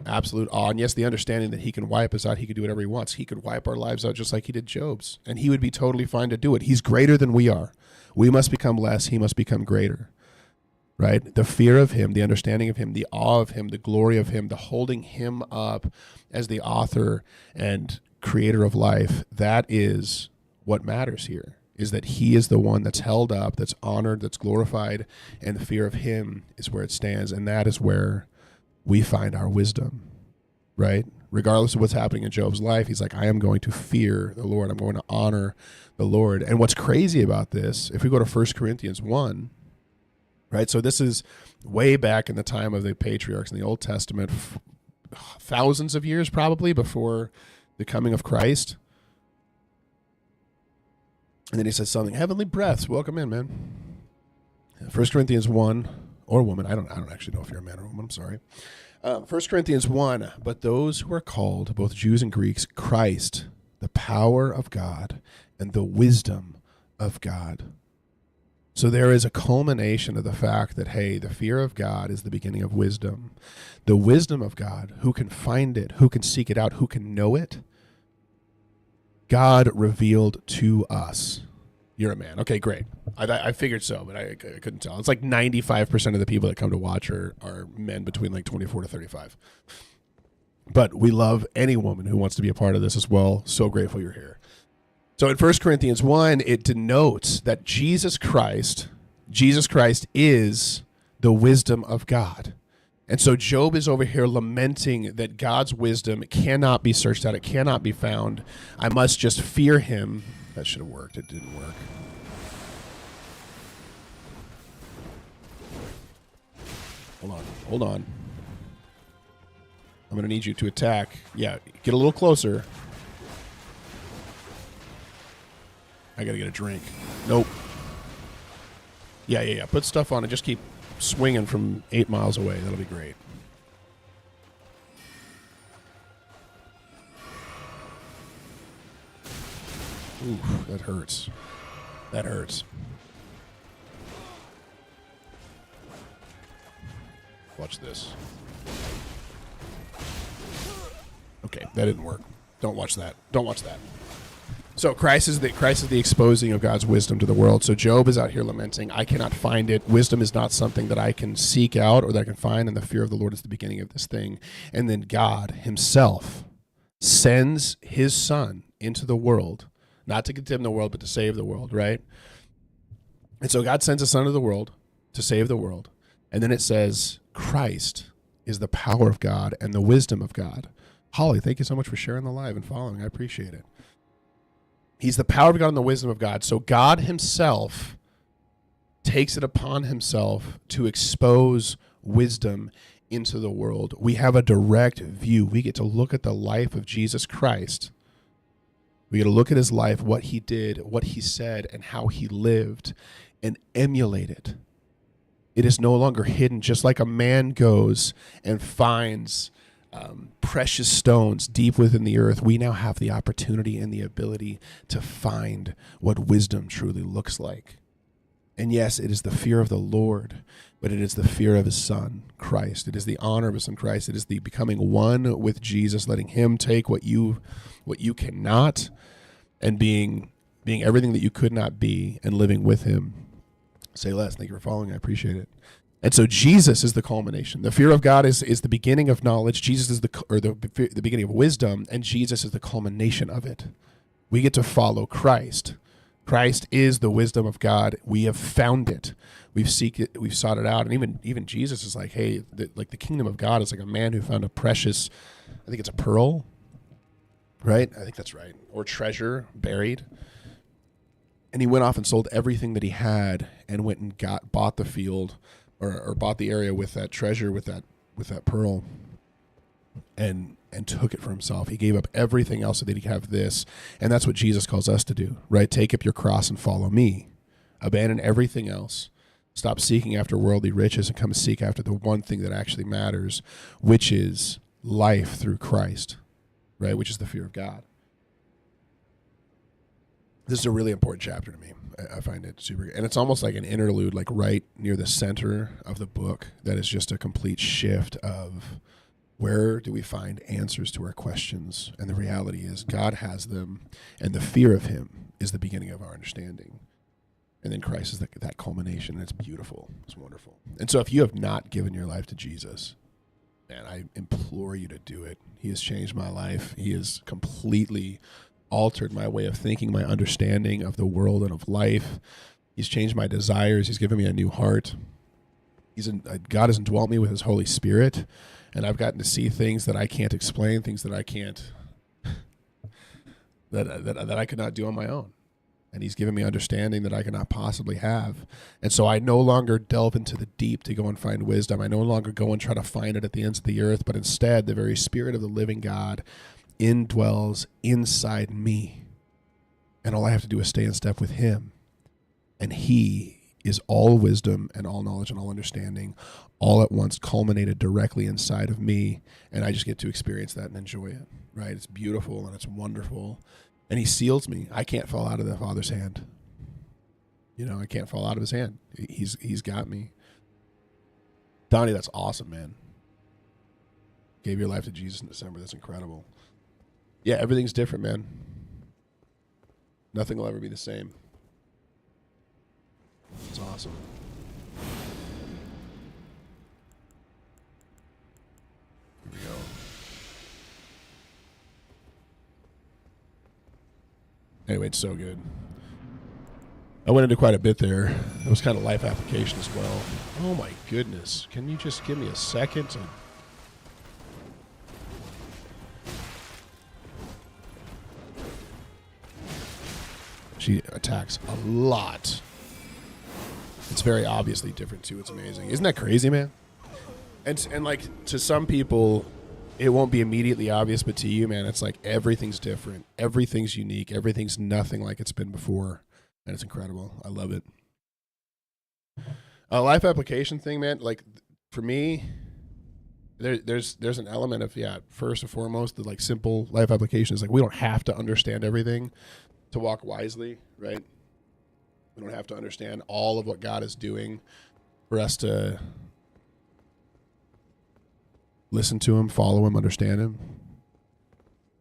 Absolute awe. And yes, the understanding that he can wipe us out. He could do whatever he wants. He could wipe our lives out just like he did Job's, and he would be totally fine to do it. He's greater than we are. We must become less. He must become greater, right? The fear of him, the understanding of him, the awe of him, the glory of him, the holding him up as the author and creator of life. That is what matters here, is that he is the one that's held up, that's honored, that's glorified, and the fear of him is where it stands. And that is where we find our wisdom, right? Regardless of what's happening in Job's life, he's like, I am going to fear the Lord. I'm going to honor the Lord. And what's crazy about this, if we go to 1 Corinthians 1, right? So this is way back in the time of the patriarchs in the Old Testament, thousands of years probably before the coming of Christ. And then he says something, heavenly breaths, welcome in, man. 1 Corinthians 1, or woman, I don't actually know if you're a man or a woman, I'm sorry. 1 Corinthians 1, but those who are called, both Jews and Greeks, Christ, the power of God and the wisdom of God. So there is a culmination of the fact that, hey, the fear of God is the beginning of wisdom. The wisdom of God, who can find it, who can seek it out, who can know it? God revealed to us. You're a man. Okay, great. I figured so, but I couldn't tell. It's like 95% of the people that come to watch are men between like 24 to 35. But we love any woman who wants to be a part of this as well. So grateful you're here. So in 1 Corinthians 1, it denotes that Jesus Christ is the wisdom of God. And so Job is over here lamenting that God's wisdom cannot be searched out. It cannot be found. I must just fear him. That should have worked. It didn't work. Hold on. I'm going to need you to attack. Yeah, get a little closer. I got to get a drink. Nope. Yeah. Put stuff on it. Just keep swinging from 8 miles away. That'll be great. Ooh, that hurts. That hurts. Watch this. Okay, that didn't work. Don't watch that. So Christ is the exposing of God's wisdom to the world. So Job is out here lamenting, I cannot find it. Wisdom is not something that I can seek out or that I can find, and the fear of the Lord is the beginning of this thing. And then God himself sends his son into the world, not to condemn the world, but to save the world, right? And so God sends his son to the world to save the world. And then it says, Christ is the power of God and the wisdom of God. Holly, thank you so much for sharing the live and following. I appreciate it. He's the power of God and the wisdom of God. So God himself takes it upon himself to expose wisdom into the world. We have a direct view. We get to look at the life of Jesus Christ. We get to look at his life, what he did, what he said, and how he lived, and emulate it. It is no longer hidden, just like a man goes and finds precious stones deep within the earth. We now have the opportunity and the ability to find what wisdom truly looks like. And yes, it is the fear of the Lord, but it is the fear of his son, Christ. It is the honor of his son, Christ. It is the becoming one with Jesus, letting him take what you cannot, and being everything that you could not be, and living with him. Say less. Thank you for following. I appreciate it. And so Jesus is the culmination. The fear of God is the beginning of knowledge. Jesus is the beginning of wisdom, and Jesus is the culmination of it. We get to follow Christ. Christ is the wisdom of God. We have found it. We've sought it out. And even Jesus is like, hey, the kingdom of God is like a man who found a precious, I think it's a pearl, right? I think that's right. Or treasure buried. And he went off and sold everything that he had and went and bought the field or bought the area with that treasure, with that pearl, and took it for himself. He gave up everything else so that he could have this. And that's what Jesus calls us to do, right? Take up your cross and follow me. Abandon everything else. Stop seeking after worldly riches and come seek after the one thing that actually matters, which is life through Christ, right? Which is the fear of God. This is a really important chapter to me. I find it super good. And it's almost like an interlude, like right near the center of the book, that is just a complete shift of where do we find answers to our questions? And the reality is God has them, and the fear of him is the beginning of our understanding. And then Christ is that culmination, and it's beautiful. It's wonderful. And so if you have not given your life to Jesus, man, I implore you to do it. He has changed my life. He has completely altered my way of thinking, my understanding of the world and of life. He's changed my desires. He's given me a new heart. God has indwelt me with his Holy Spirit. And I've gotten to see things that I can't explain, things that I can't, that I could not do on my own. And he's given me understanding that I cannot possibly have. And so I no longer delve into the deep to go and find wisdom. I no longer go and try to find it at the ends of the earth, but instead the very Spirit of the living God indwells inside me. And all I have to do is stay in step with him. And he is all wisdom and all knowledge and all understanding, all at once culminated directly inside of me. And I just get to experience that and enjoy it, right? It's beautiful and it's wonderful. And he seals me. I can't fall out of the Father's hand. You know, I can't fall out of his hand. He's got me. Donnie, that's awesome, man. Gave your life to Jesus in December. That's incredible. Yeah, everything's different, man. Nothing will ever be the same. It's awesome. Here we go. Anyway, it's so good. I went into quite a bit there. It was kind of life application as well. Oh my goodness. Can you just give me a second to... She attacks a lot. It's very obviously different too. It's amazing. Isn't that crazy, man? And like to some people, it won't be immediately obvious, but to you, man, it's like everything's different. Everything's unique. Everything's nothing like it's been before. And it's incredible. I love it. A life application thing, man, like for me, there's an element of, first and foremost, the like simple life application is like we don't have to understand everything to walk wisely, right? We don't have to understand all of what God is doing for us to listen to him, follow him, understand him.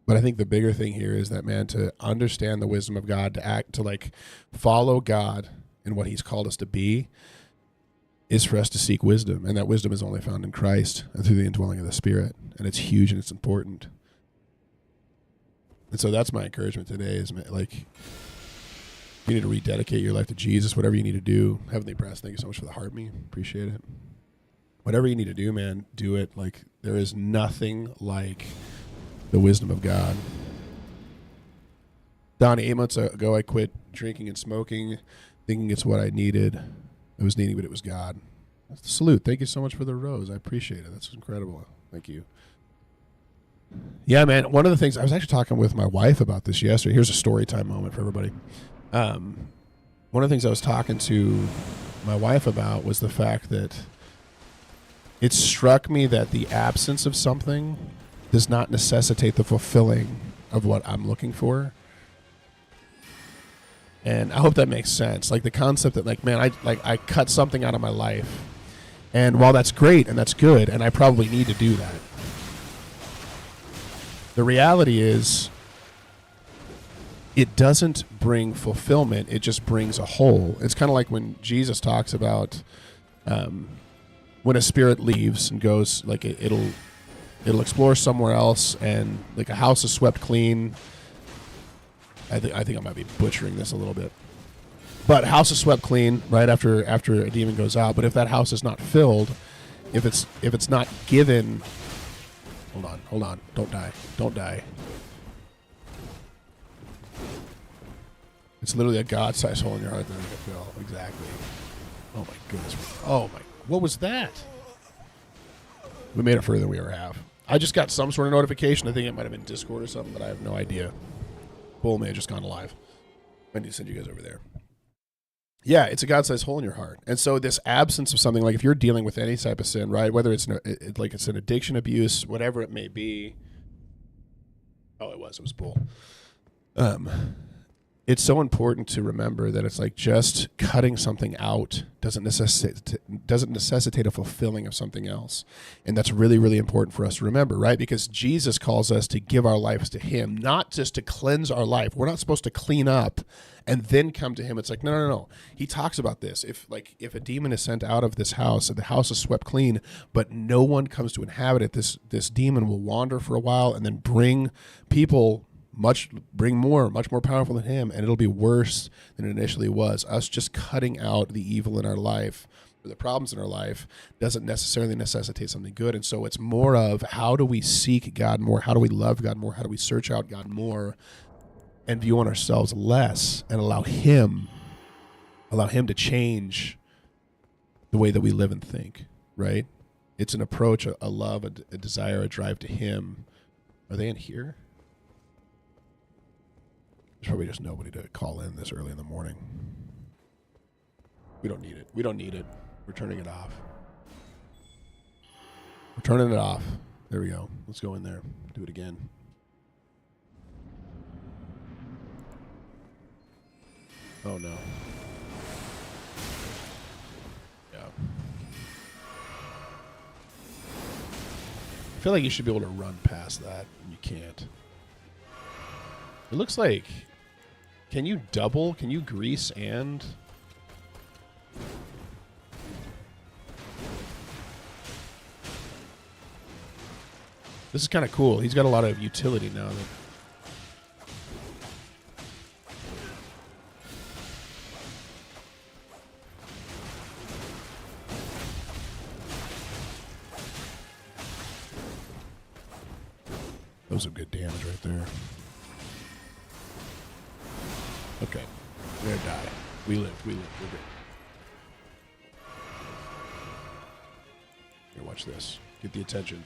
But I think the bigger thing here is that, man, to understand the wisdom of God, to act, to like follow God in what he's called us to be, is for us to seek wisdom. And that wisdom is only found in Christ and through the indwelling of the Spirit. And it's huge and it's important. And so that's my encouragement today is, like, you need to rededicate your life to Jesus, whatever you need to do. Heavenly Press, thank you so much for the heart me. Appreciate it. Whatever you need to do, man, do it. Like, there is nothing like the wisdom of God. Donnie, 8 months ago, I quit drinking and smoking, thinking it's what I needed. It was needing, but it was God. Salute. Thank you so much for the rose. I appreciate it. That's incredible. Thank you. Yeah, man. One of the things, I was actually talking with my wife about this yesterday. Here's a story time moment for everybody. One of the things I was talking to my wife about was the fact that it struck me that the absence of something does not necessitate the fulfilling of what I'm looking for. And I hope that makes sense. Like the concept that, like, man, I cut something out of my life, and while that's great and that's good, and I probably need to do that, the reality is it doesn't bring fulfillment. It just brings a hole. It's kind of like when Jesus talks about when a spirit leaves and goes, like it'll explore somewhere else, and like a house is swept clean. I think I might be butchering this a little bit, but house is swept clean right after a demon goes out. But if that house is not filled, if it's not given, hold on, don't die. It's literally a God-sized hole in your heart that you can fill. Exactly. Oh my goodness. Oh my, what was that? We made it further than we ever have. I just got some sort of notification. I think it might have been Discord or something, but I have no idea. Bull may have just gone live. I need to send you guys over there. Yeah, it's a God-sized hole in your heart. And so this absence of something, like if you're dealing with any type of sin, right, whether it's it's an addiction, abuse, whatever it may be. Oh, it was Bull. It's so important to remember that it's like just cutting something out doesn't necessitate a fulfilling of something else. And that's really, really important for us to remember, right? Because Jesus calls us to give our lives to him, not just to cleanse our life. We're not supposed to clean up and then come to him. It's like, no. He talks about this. If a demon is sent out of this house and the house is swept clean, but no one comes to inhabit it, this demon will wander for a while and then bring people much more powerful than him, and it'll be worse than it initially was. Us just cutting out the evil in our life or the problems in our life doesn't necessarily necessitate something good. And so it's more of how do we seek God more? How do we love God more? How do we search out God more and view on ourselves less and allow him to change the way that we live and think, right? It's an approach, a love, a desire, a drive to him. Are they in here? There's probably just nobody to call in this early in the morning. We don't need it. We don't need it. We're turning it off. We're turning it off. There we go. Let's go in there. Do it again. Oh, no. Yeah. I feel like you should be able to run past that. You can't. It looks like... Can you double? Can you grease and... This is kind of cool. He's got a lot of utility now. That was some good damage right there. Okay. We're gonna die. We live. We're good. Here, watch this. Get the attention.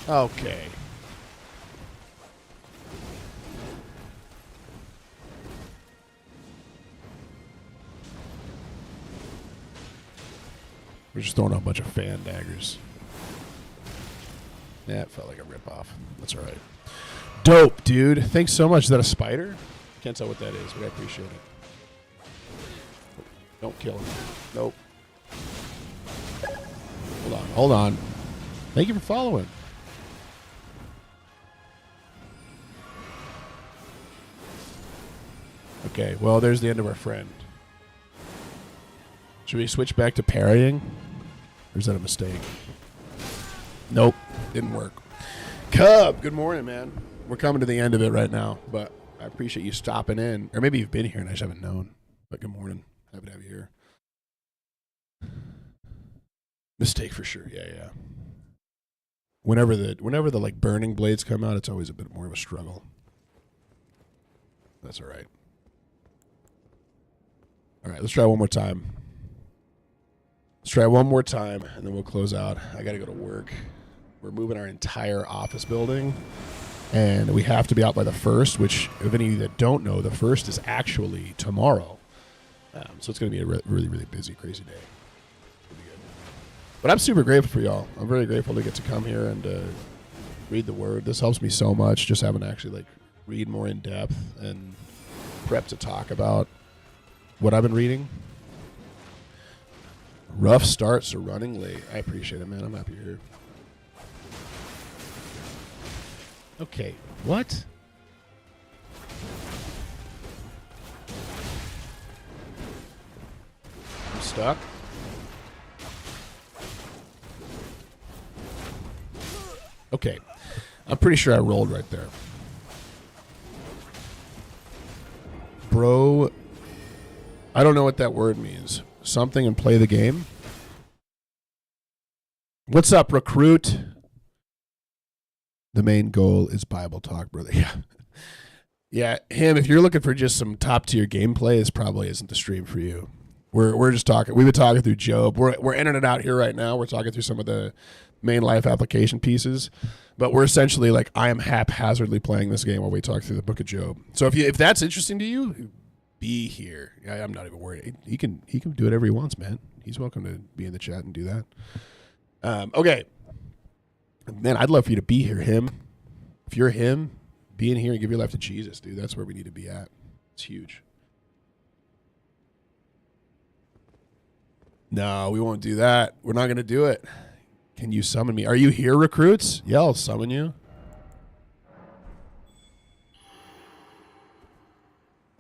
Okay. We're just throwing out a bunch of fan daggers. Yeah, it felt like a ripoff. That's all right. Dope, dude. Thanks so much. Is that a spider? Can't tell what that is, but I appreciate it. Don't kill him. Nope. Hold on. Thank you for following. Okay, well, there's the end of our friend. Should we switch back to parrying? Or is that a mistake? Nope, didn't work. Cub, good morning, man. We're coming to the end of it right now, but I appreciate you stopping in. Or maybe you've been here and I just haven't known. But good morning. Happy to have you here. Mistake for sure. Yeah. Whenever the like burning blades come out, it's always a bit more of a struggle. That's all right. All right, let's try one more time. And then we'll close out. I got to go to work. We're moving our entire office building, and we have to be out by the 1st, which, if any of you that don't know, the 1st is actually tomorrow. So it's going to be a really, really busy, crazy day. It'll be good. But I'm super grateful for y'all. I'm very grateful to get to come here and read the Word. This helps me so much, just having to actually like read more in depth and prep to talk about what I've been reading. Rough start, so running late. I appreciate it, man. I'm happy you're here. Okay, what? I'm stuck. Okay, I'm pretty sure I rolled right there. Bro, I don't know what that word means. Something and play the game. What's up, recruit? The main goal is Bible talk, brother. Yeah, him. If you're looking for just some top tier gameplay, this probably isn't the stream for you. We're just talking. We've been talking through Job. We're in it out here right now. We're talking through some of the main life application pieces, but we're essentially like I am haphazardly playing this game while we talk through the Book of Job. So if that's interesting to you, be here. I'm not even worried. He can do whatever he wants, man. He's welcome to be in the chat and do that. Okay. Man, I'd love for you to be here. Him. If you're him, be in here and give your life to Jesus, dude. That's where we need to be at. It's huge. No, we won't do that. We're not going to do it. Can you summon me? Are you here, recruits? Yeah, I'll summon you.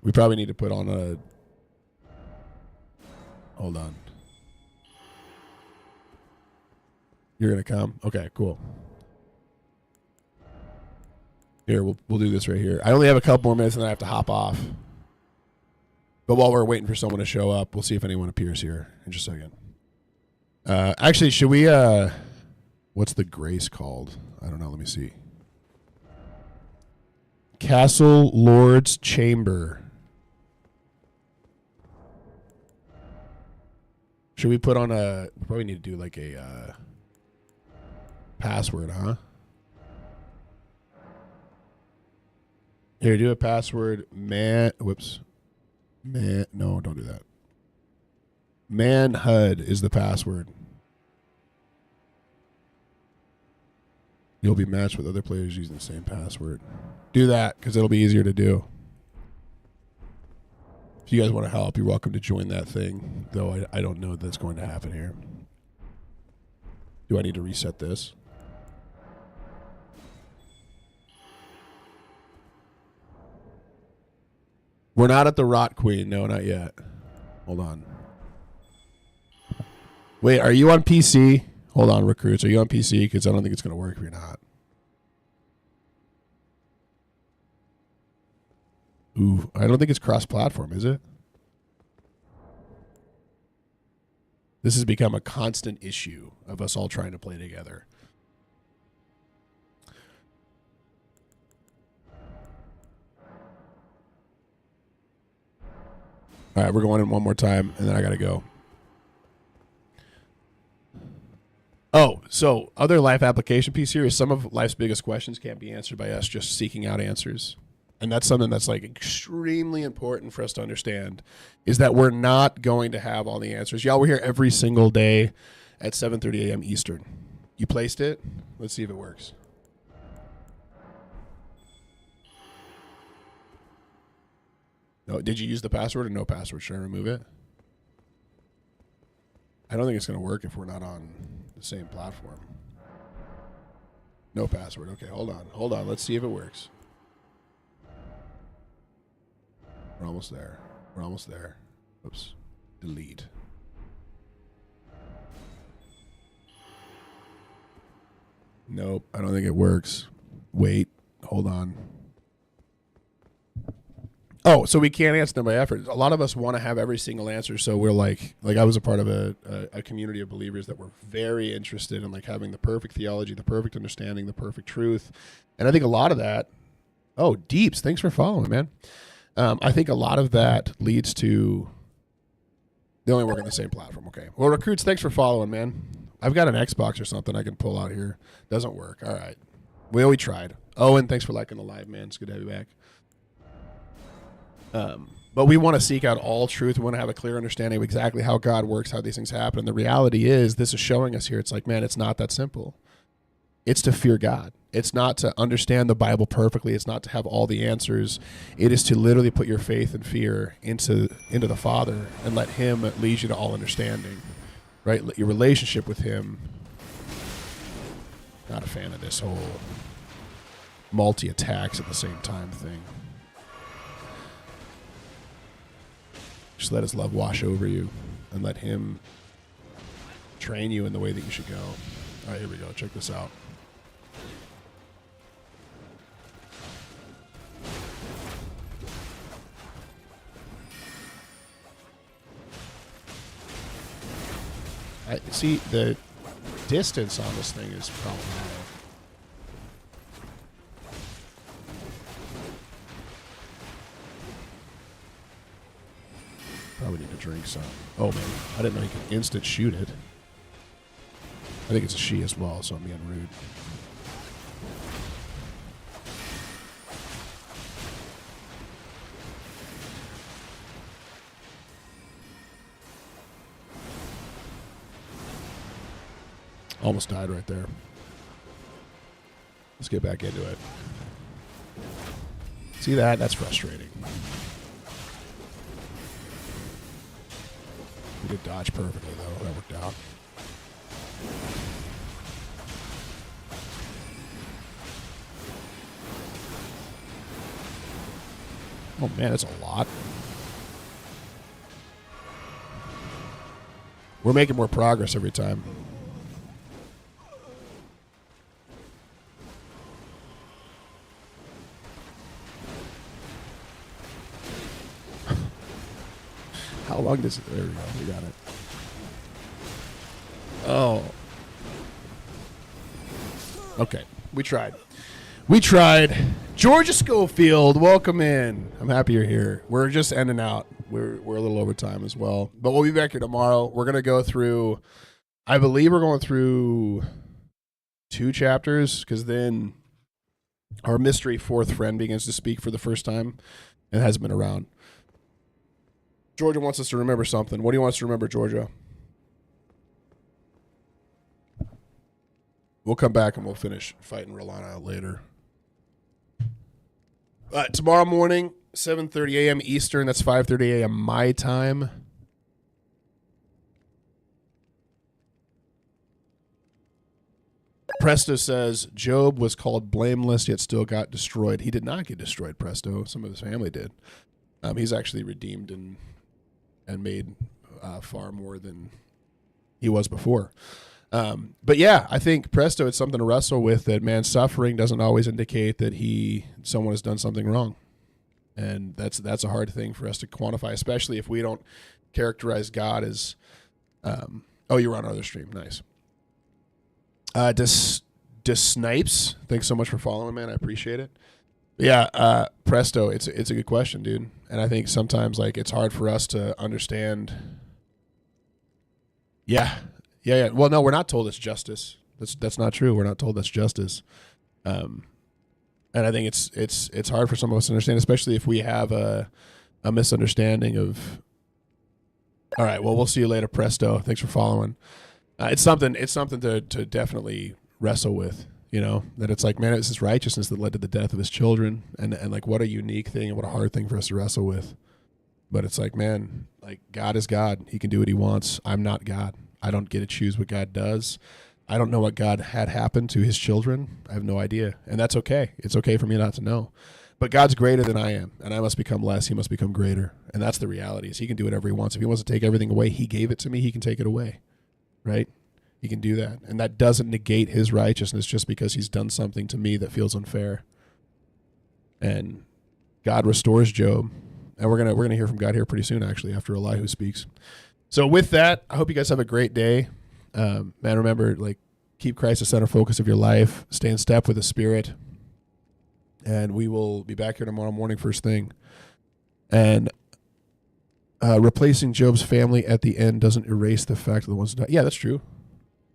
We probably need to put on a... Hold on. You're going to come? Okay, cool. Here, we'll do this right here. I only have a couple more minutes and then I have to hop off. But while we're waiting for someone to show up, we'll see if anyone appears here in just a second. Actually, should we... what's the grace called? I don't know. Let me see. Castle Lord's Chamber. Should we put on a... We probably need to do like a password, huh? Here, do a password. Whoops. No, don't do that. Manhud is the password. You'll be matched with other players using the same password. Do that, because it'll be easier to do. If you guys want to help, you're welcome to join that thing. Though I don't know that's going to happen here. Do I need to reset this? We're not at the Rot Queen. No, not yet. Hold on. Wait, are you on PC? Hold on, recruits. Are you on PC? Because I don't think it's going to work if you're not. Ooh, I don't think it's cross-platform, is it? This has become a constant issue of us all trying to play together. All right, we're going in one more time, and then I got to go. Oh, so other life application piece here is some of life's biggest questions can't be answered by us just seeking out answers. And that's something that's like extremely important for us to understand, is that we're not going to have all the answers. Y'all, we're here every single day at 7:30 a.m. Eastern. You placed it? Let's see if it works. No, did you use the password or no password? Should I remove it? I don't think it's going to work if we're not on the same platform. No password. Okay, hold on. Hold on. Let's see if it works. We're almost there. We're almost there. Oops. Delete. Nope. I don't think it works. Wait. Hold on. Oh, so we can't answer them by effort. A lot of us want to have every single answer, so we're like I was a part of a community of believers that were very interested in like having the perfect theology, the perfect understanding, the perfect truth. And I think a lot of that, oh, Deeps, thanks for following, man. I think a lot of that leads to they only work on the same platform. Okay. Well, recruits, thanks for following, man. I've got an Xbox or something I can pull out here. Doesn't work. All right. We tried. Owen, thanks for liking the live, man. It's good to have you back. But we want to seek out all truth. We want to have a clear understanding of exactly how God works, how these things happen. And the reality is, this is showing us here, it's like, man, it's not that simple. It's to fear God. It's not to understand the Bible perfectly. It's not to have all the answers. It is to literally put your faith and fear into the Father and let Him lead you to all understanding, right? Your relationship with Him. Not a fan of this whole multi-attacks at the same time thing. Just let His love wash over you and let Him train you in the way that you should go. All right, here we go. Check this out. See, the distance on this thing is problematic. Probably need to drink some. Oh, man. I didn't know you could instant shoot it. I think it's a she as well, so I'm being rude. Almost died right there. Let's get back into it. See that? That's frustrating. We did dodge perfectly, though. That worked out. Oh, man, that's a lot. We're making more progress every time. long does it? There we go. We got it. Oh. Okay. We tried. Georgia Schofield, welcome in. I'm happy you're here. We're just ending out. We're a little over time as well. But we'll be back here tomorrow. We're going to go through, I believe we're going through 2 chapters, because then our mystery fourth friend begins to speak for the first time and hasn't been around. Georgia wants us to remember something. What do you want us to remember, Georgia? We'll come back and we'll finish fighting Rolana out later. Tomorrow morning, 7:30 a.m. Eastern. That's 5:30 a.m. my time. Presto says, Job was called blameless, yet still got destroyed. He did not get destroyed, Presto. Some of his family did. He's actually redeemed and made far more than he was before. But yeah, I think, Presto, it's something to wrestle with, that man's suffering doesn't always indicate that someone has done something wrong. And that's a hard thing for us to quantify, especially if we don't characterize God as, oh, you're on our other stream. Nice. Snipes, thanks so much for following, man. I appreciate it. But yeah, Presto, it's a good question, dude. And I think sometimes, like, it's hard for us to understand. Yeah. Well, no, we're not told it's justice. That's not true. We're not told that's justice. And I think it's hard for some of us to understand, especially if we have a misunderstanding of. All right. Well, we'll see you later, Presto. Thanks for following. It's something to definitely wrestle with, that it's like, man, it's this righteousness that led to the death of his children. And like, what a unique thing and what a hard thing for us to wrestle with. But it's like, man, like, God is God. He can do what he wants. I'm not God. I don't get to choose what God does. I don't know what God had happen to his children. I have no idea. And that's okay. It's okay for me not to know. But God's greater than I am, and I must become less. He must become greater. And that's the reality, is he can do whatever he wants. If he wants to take everything away, he gave it to me, he can take it away, right? He can do that. And that doesn't negate his righteousness just because he's done something to me that feels unfair. And God restores Job. And we're gonna hear from God here pretty soon, actually, after Elihu speaks. So with that, I hope you guys have a great day. Man, remember, like, keep Christ the center focus of your life. Stay in step with the Spirit. And we will be back here tomorrow morning first thing. And replacing Job's family at the end doesn't erase the fact of the ones that died. Yeah, that's true.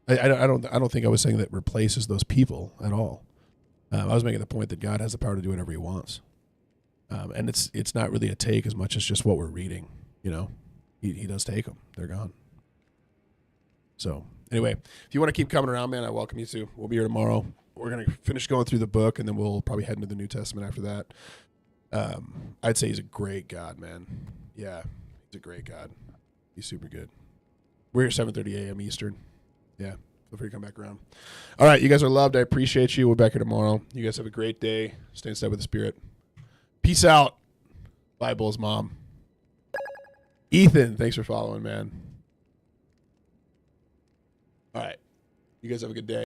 I don't think I was saying that replaces those people at all. I was making the point that God has the power to do whatever he wants. And it's not really a take as much as just what we're reading, He does take them. They're gone. So anyway, if you want to keep coming around, man, I welcome you to. We'll be here tomorrow. We're going to finish going through the book, and then we'll probably head into the New Testament after that. I'd say he's a great God, man. Yeah, he's a great God. He's super good. We're here 7:30 a.m. Eastern. Yeah, feel free to come back around. All right, you guys are loved. I appreciate you. We'll be back here tomorrow. You guys have a great day. Stay in step with the Spirit. Peace out. Bye, Bull's mom. Ethan, thanks for following, man. All right. You guys have a good day.